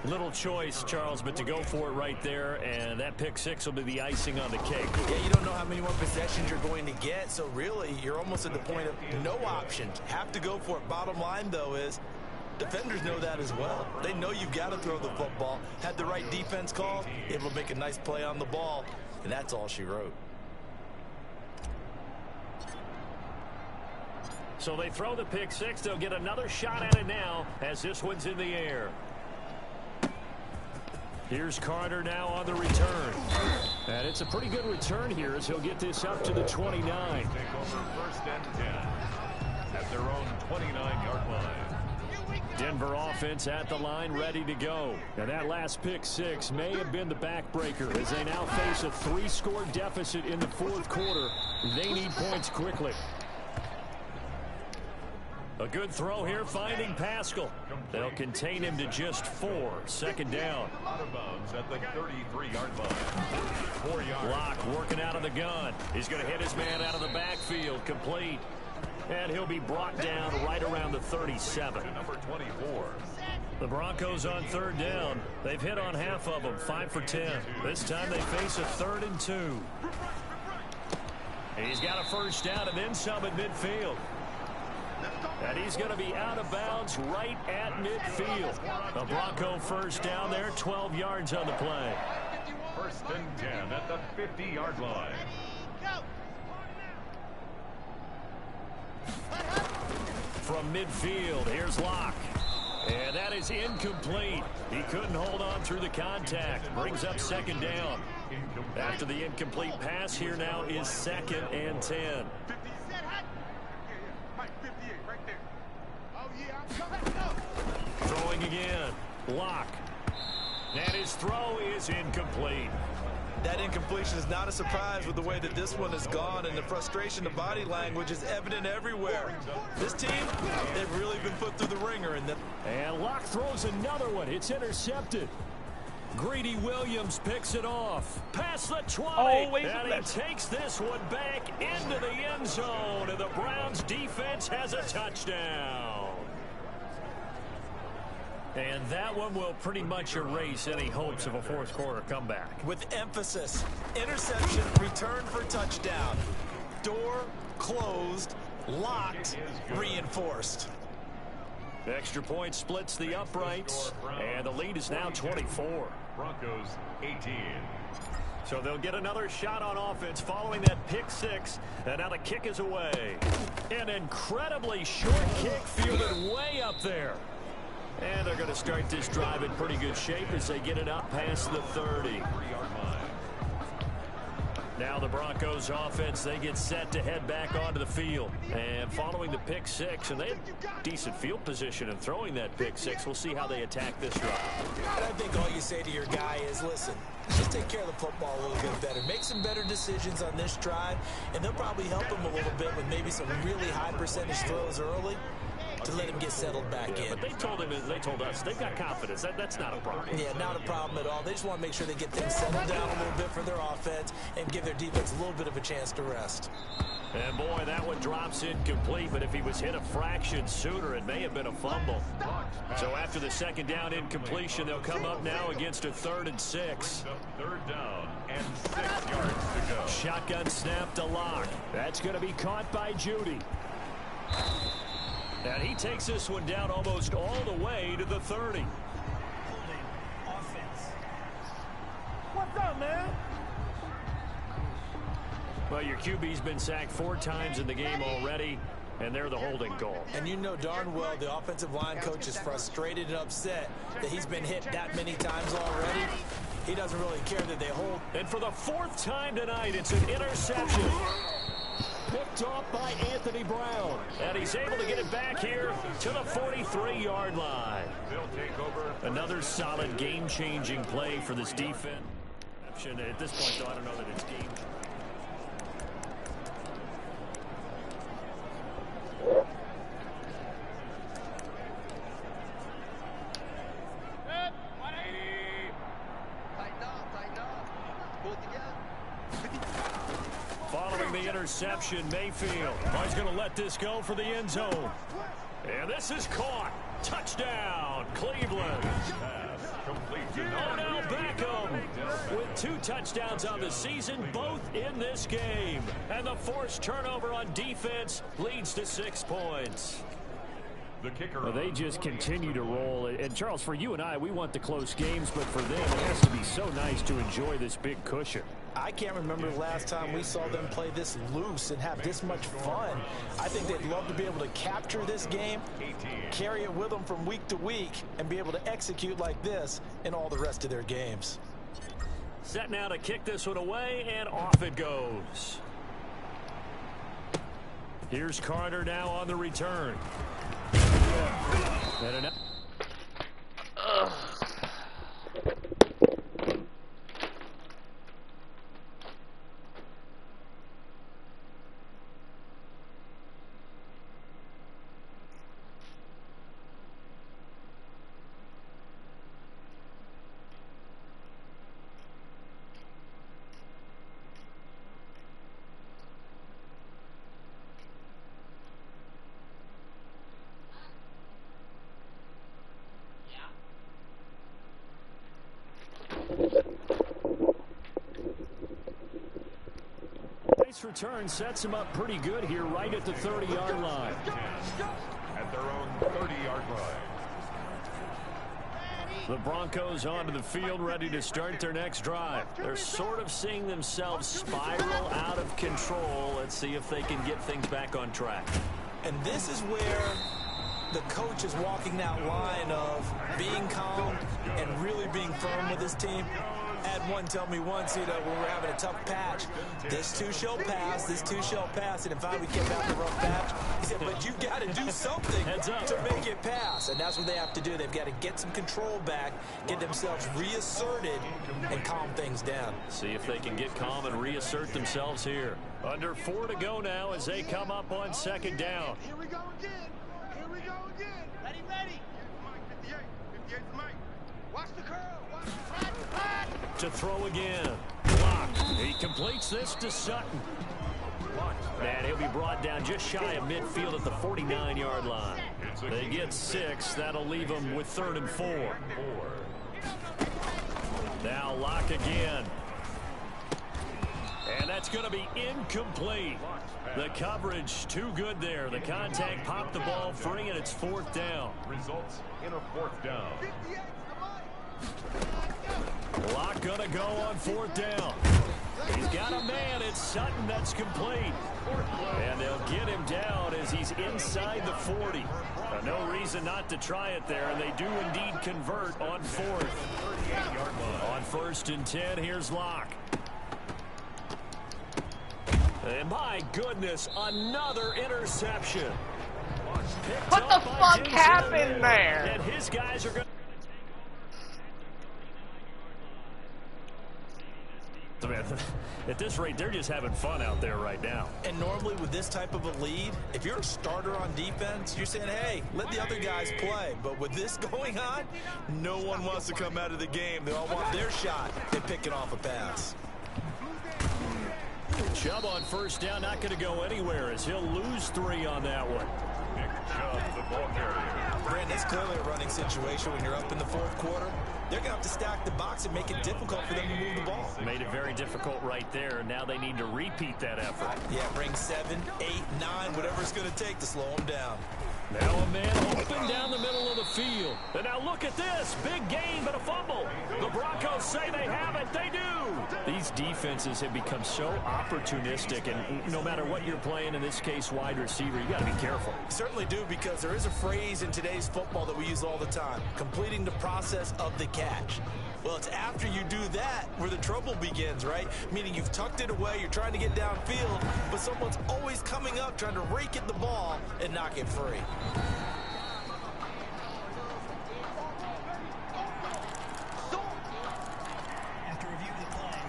Little choice, Charles, but to go for it right there, and that pick 6 will be the icing on the cake. Yeah, you don't know how many more possessions you're going to get, so really you're almost at the point of no options. Have to go for it. Bottom line, though, is defenders know that as well. They know you've got to throw the football. Had the right defense call, able to make a nice play on the ball, and that's all she wrote. So they throw the pick 6. They'll get another shot at it now as this one's in the air. Here's Carter now on the return. And it's a pretty good return here as he'll get this up to the 29. Take over 1st and 10 at their own 29-yard line. Denver offense at the line, ready to go. And that last pick 6 may have been the backbreaker as they now face a 3-score deficit in the 4th quarter. They need points quickly. A good throw here, finding Pascal. They'll contain him to just 4. 2nd down. Out of bounds at the 33-yard line. 4 yards. Locke working out of the gun. He's going to hit his man out of the backfield. Complete. And he'll be brought down right around the 37. Number 24. The Broncos on 3rd down. They've hit on half of them, 5 for 10. This time they face a 3rd and 2. He's got a 1st down and then some at midfield. And he's going to be out of bounds right at midfield. The Bronco 1st down there, 12 yards on the play. 1st and 10 at the 50-yard line. From midfield, here's Locke. And that is incomplete. He couldn't hold on through the contact. Brings up 2nd down. After the incomplete pass, here now is 2nd and 10. Throwing again. Locke. And his throw is incomplete. That incompletion is not a surprise with the way that this one has gone, and the frustration, the body language is evident everywhere. This team, they've really been put through the ringer. And Locke throws another one. It's intercepted. Greedy Williams picks it off. Past the 20. And he takes this one back into the end zone. And the Browns defense has a touchdown. And that one will pretty much erase any hopes of a fourth quarter comeback. With emphasis, interception, return for touchdown. Door closed, locked, reinforced. The extra point splits the uprights, and the lead is now 24. Broncos 18. So they'll get another shot on offense following that pick six. And now the kick is away. An incredibly short kick fielded way up there. And they're going to start this drive in pretty good shape as they get it up past the 30. Now the Broncos offense, they get set to head back onto the field. And following the pick six, and they had decent field position in throwing that pick six. We'll see how they attack this drive. And I think all you say to your guy is, listen, just take care of the football a little bit better. Make some better decisions on this drive, and they'll probably help him a little bit with maybe some really high percentage throws early to let him get settled back in. But they told us, they've got confidence. That's not a problem. Yeah, not a problem at all. They just want to make sure they get things settled down a little bit for their offense and give their defense a little bit of a chance to rest. And boy, that one drops incomplete, but if he was hit a fraction sooner, it may have been a fumble. So after the second down incompletion, they'll come up now against a 3rd and 6. Third down and 6 yards to go. Shotgun snap to Locke. That's going to be caught by Judy. And he takes this one down almost all the way to the 30. What's up, man? Well, your QB's been sacked 4 times in the game already, and they're the holding goal. And you know darn well the offensive line coach is frustrated and upset that he's been hit that many times already. He doesn't really care that they hold. And for the 4th time tonight, it's an interception. Picked off by Anthony Brown. And he's able to get it back here to the 43-yard line. They'll take over. Another solid game-changing play for this defense. At this point, though, I don't know that it's game-changing. Following the interception, Mayfield. Oh, he's going to let this go for the end zone. And this is caught. Touchdown, Cleveland. Odell Beckham with 2 touchdowns on the season, both in this game. And the forced turnover on defense leads to 6 points. The kicker. Well, they just continue to roll. And, Charles, for you and I, we want the close games, but for them, it has to be so nice to enjoy this big cushion. I can't remember the last time we saw them play this loose and have this much fun. I think they'd love to be able to capture this game, carry it with them from week to week, and be able to execute like this in all the rest of their games. Set now to kick this one away, and off it goes. Here's Carter now on the return. And return sets him up pretty good here right at the 30-yard line. At their own 30-yard line. The Broncos onto the field ready to start their next drive. They're sort of seeing themselves spiral out of control. Let's see if they can get things back on track. And this is where the coach is walking that line of being calm and really being firm with his team. Had one tell me once, when we're having a tough patch, this too shall pass, this too shall pass. And if I would get out the rough patch, he said, but you got to do something to make it pass. And that's what they have to do. They've got to get some control back, get themselves reasserted, and calm things down. See if they can get calm and reassert themselves here. Under 4 to go now as they come up on 2nd down. Here we go again. Here we go again. Ready, ready. Here's Mike, 58. 58's Mike. Watch the curl. Watch the flat. To throw again. Blocked. He completes this to Sutton. And he'll be brought down just shy of midfield at the 49-yard line. They get 6. That'll leave them with 3rd and 4. Now lock again. And that's going to be incomplete. The coverage too good there. The contact popped the ball free, and it's 4th down. Results in a 4th down. Lock going to go on 4th down. He's got a man. It's Sutton that's complete. And they'll get him down as he's inside the 40. No reason not to try it there, and they do indeed convert on 4th. On 1st and 10, here's Locke. And my goodness, another interception. What the fuck happened there? And his guys are going to... At this rate, they're just having fun out there right now. And normally with this type of a lead, if you're a starter on defense, you're saying, hey, let the other guys play. But with this going on, no one wants to come out of the game. They all want their shot at picking off a pass. Chubb on 1st down, not going to go anywhere as he'll lose 3 on that one. Nick Chubb, the ball carrier. Brandon, it's clearly a running situation when you're up in the 4th quarter. They're going to have to stack the box and make it difficult for them to move the ball. Made it very difficult right there, and now they need to repeat that effort. Yeah, bring 7, 8, 9, whatever it's going to take to slow them down. Now a man open down the middle of the field. And now look at this. Big gain, but a fumble. The Broncos say they have it. They do. These defenses have become so opportunistic, and no matter what you're playing, in this case wide receiver, you got to be careful. Certainly do, because there is a phrase in today's football that we use all the time, completing the process of the catch. Well, it's after you do that where the trouble begins, right? Meaning you've tucked it away, you're trying to get downfield, but someone's always coming up trying to rake at the ball and knock it free. After review of the play,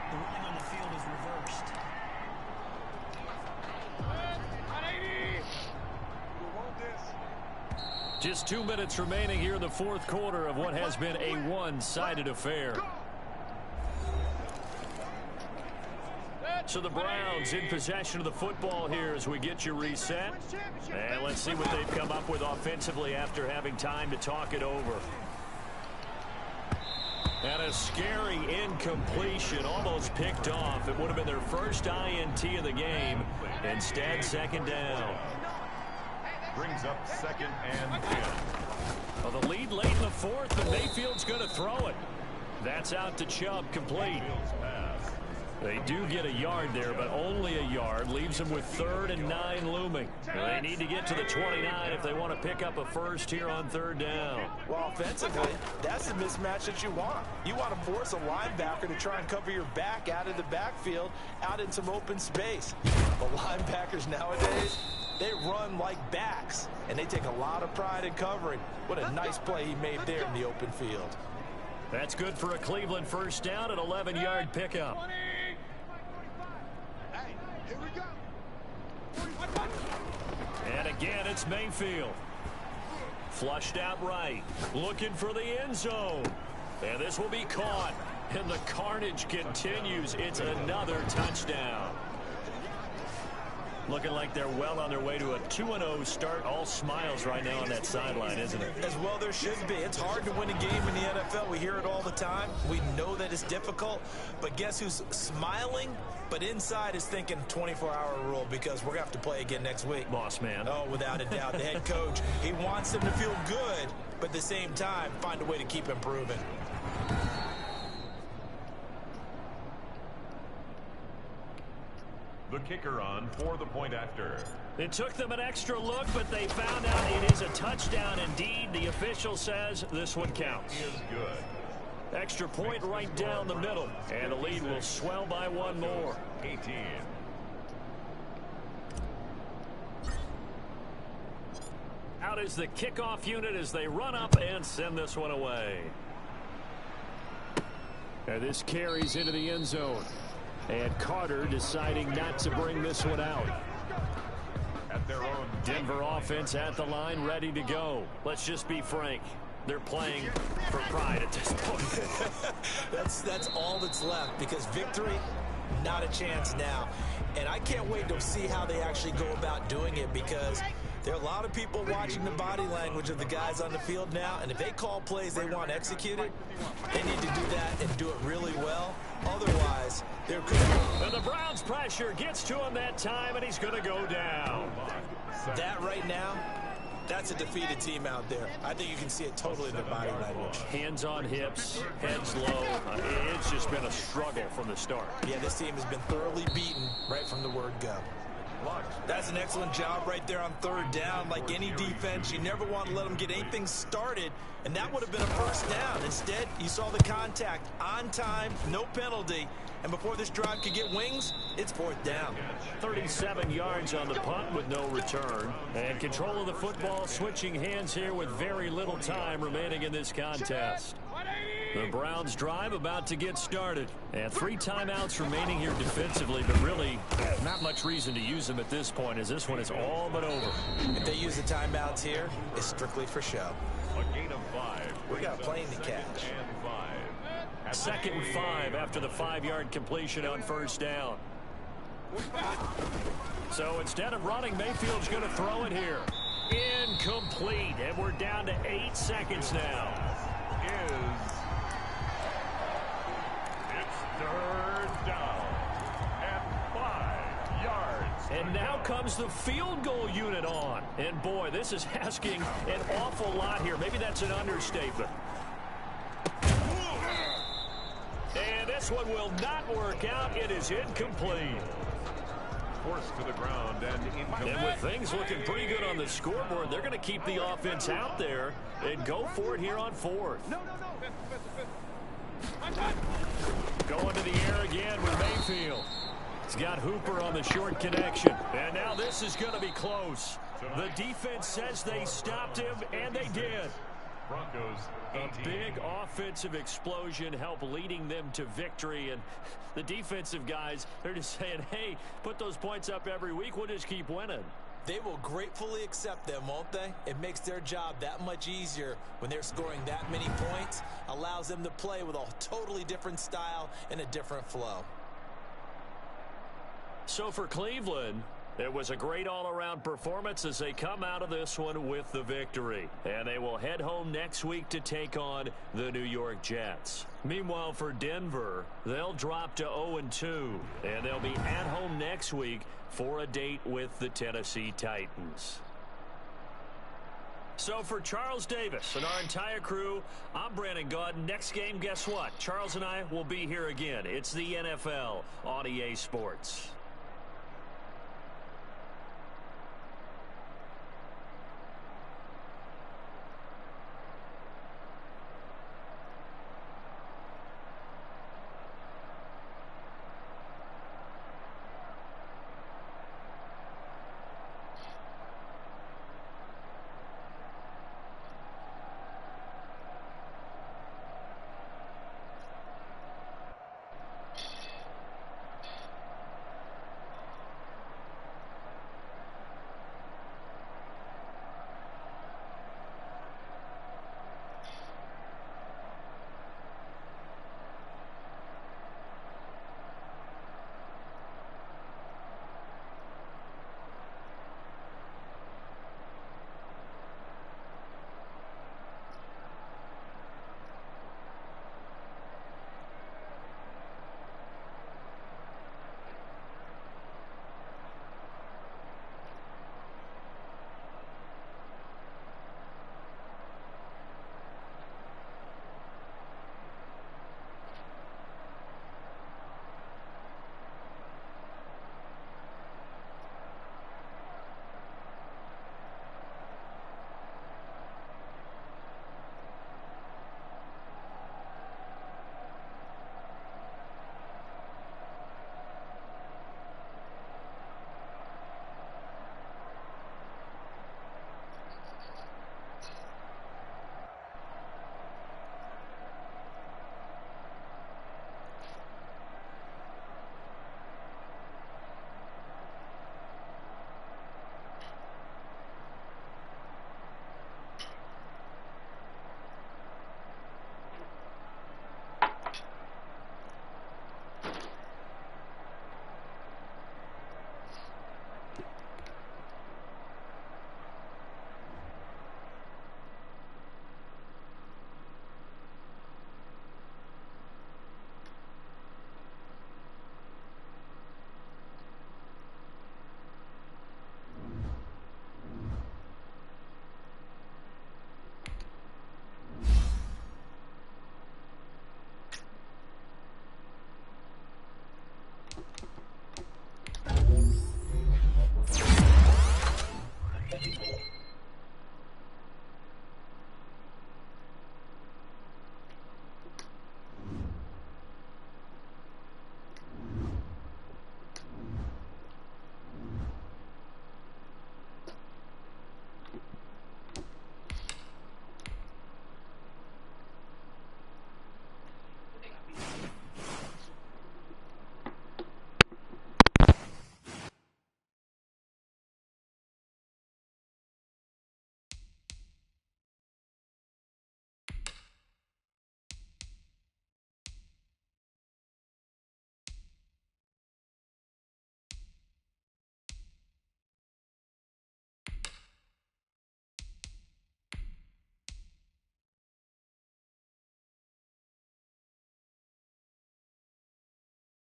the ruling on the field is reversed. Just 2 minutes remaining here in the 4th quarter of what has been a one-sided affair. So the Browns in possession of the football here as we get you reset. And let's see what they've come up with offensively after having time to talk it over. And a scary incompletion, almost picked off. It would have been their first INT of the game. Instead, 2nd down. Brings up 2nd and 10. Well, the lead late in the 4th, and Mayfield's going to throw it. That's out to Chubb, complete. They do get a yard there, but only a yard. Leaves them with 3rd and 9 looming. They need to get to the 29 if they want to pick up a first here on 3rd down. Well, offensively, that's the mismatch that you want. You want to force a linebacker to try and cover your back out of the backfield, out in some open space. But linebackers nowadays, they run like backs, and they take a lot of pride in covering. What a nice play he made there in the open field. That's good for a Cleveland first down, an 11-yard pickup. Hey, here we go. And again, it's Mayfield. Flushed out right, looking for the end zone. And this will be caught. And the carnage continues. It's another touchdown. Looking like they're well on their way to a 2-0 start. All smiles right now on that sideline, isn't it? As well there should be. It's hard to win a game in the NFL. We hear it all the time. We know that it's difficult. But guess who's smiling? But inside is thinking 24-hour rule, because we're going to have to play again next week. Boss man. Oh, without a doubt. The head coach, he wants them to feel good, but at the same time, find a way to keep improving. The kicker on for the point after. It took them an extra look, but they found out it is a touchdown indeed. The official says this one counts. Is good. Extra point right down the middle. And the lead will swell by one more. 18. Out is the kickoff unit as they run up and send this one away. And this carries into the end zone. And Carter deciding not to bring this one out. At their own Denver offense at the line, ready to go. Let's just be frank. They're playing for pride at this point. That's all that's left, because victory, not a chance now. And I can't wait to see how they actually go about doing it, because there are a lot of people watching the body language of the guys on the field now, and if they call plays they want executed, they need to do that and do it really well. Otherwise, they're good. And the Browns' pressure gets to him that time, and he's going to go down. That right now, that's a defeated team out there. I think you can see it totally in their body language. Hands on hips, heads low. It's just been a struggle from the start. Yeah, this team has been thoroughly beaten right from the word go. That's an excellent job right there on third down. Like any defense, you never want to let them get anything started, and that would have been a first down. Instead, you saw the contact on time, no penalty, and before this drive could get wings, it's fourth down. 37 yards on the punt with no return. And control of the football switching hands here with very little time remaining in this contest. The Browns drive about to get started. And 3 timeouts remaining here defensively, but really not much reason to use them at this point, as this one is all but over. If they use the timeouts here, it's strictly for show. A gain of 5. We got a plane to catch. And 5. 2nd and 5 after the 5-yard completion on first down. So instead of running, Mayfield's going to throw it here. Incomplete, and we're down to 8 seconds now. It's 3rd down and 5 yards. And now comes the field goal unit on. And boy, this is asking an awful lot here. Maybe that's an understatement. And this one will not work out. It is incomplete. Forced to the ground and incomplete. And with things looking pretty good on the scoreboard, they're going to keep the offense out there and go for it here on 4th. Going to the air again with Mayfield. He's got Hooper on the short connection. And now this is going to be close. The defense says they stopped him, and they did. Broncos 18. A big offensive explosion helped leading them to victory. And the defensive guys, they're just saying, hey, put those points up every week. We'll just keep winning. They will gratefully accept them, won't they? It makes their job that much easier when they're scoring that many points. Allows them to play with a totally different style and a different flow. So for Cleveland, it was a great all-around performance as they come out of this one with the victory. And they will head home next week to take on the New York Jets. Meanwhile, for Denver, they'll drop to 0-2. And they'll be at home next week for a date with the Tennessee Titans. So for Charles Davis and our entire crew, I'm Brandon Gaudin. Next game, guess what? Charles and I will be here again. It's the NFL on EA Sports.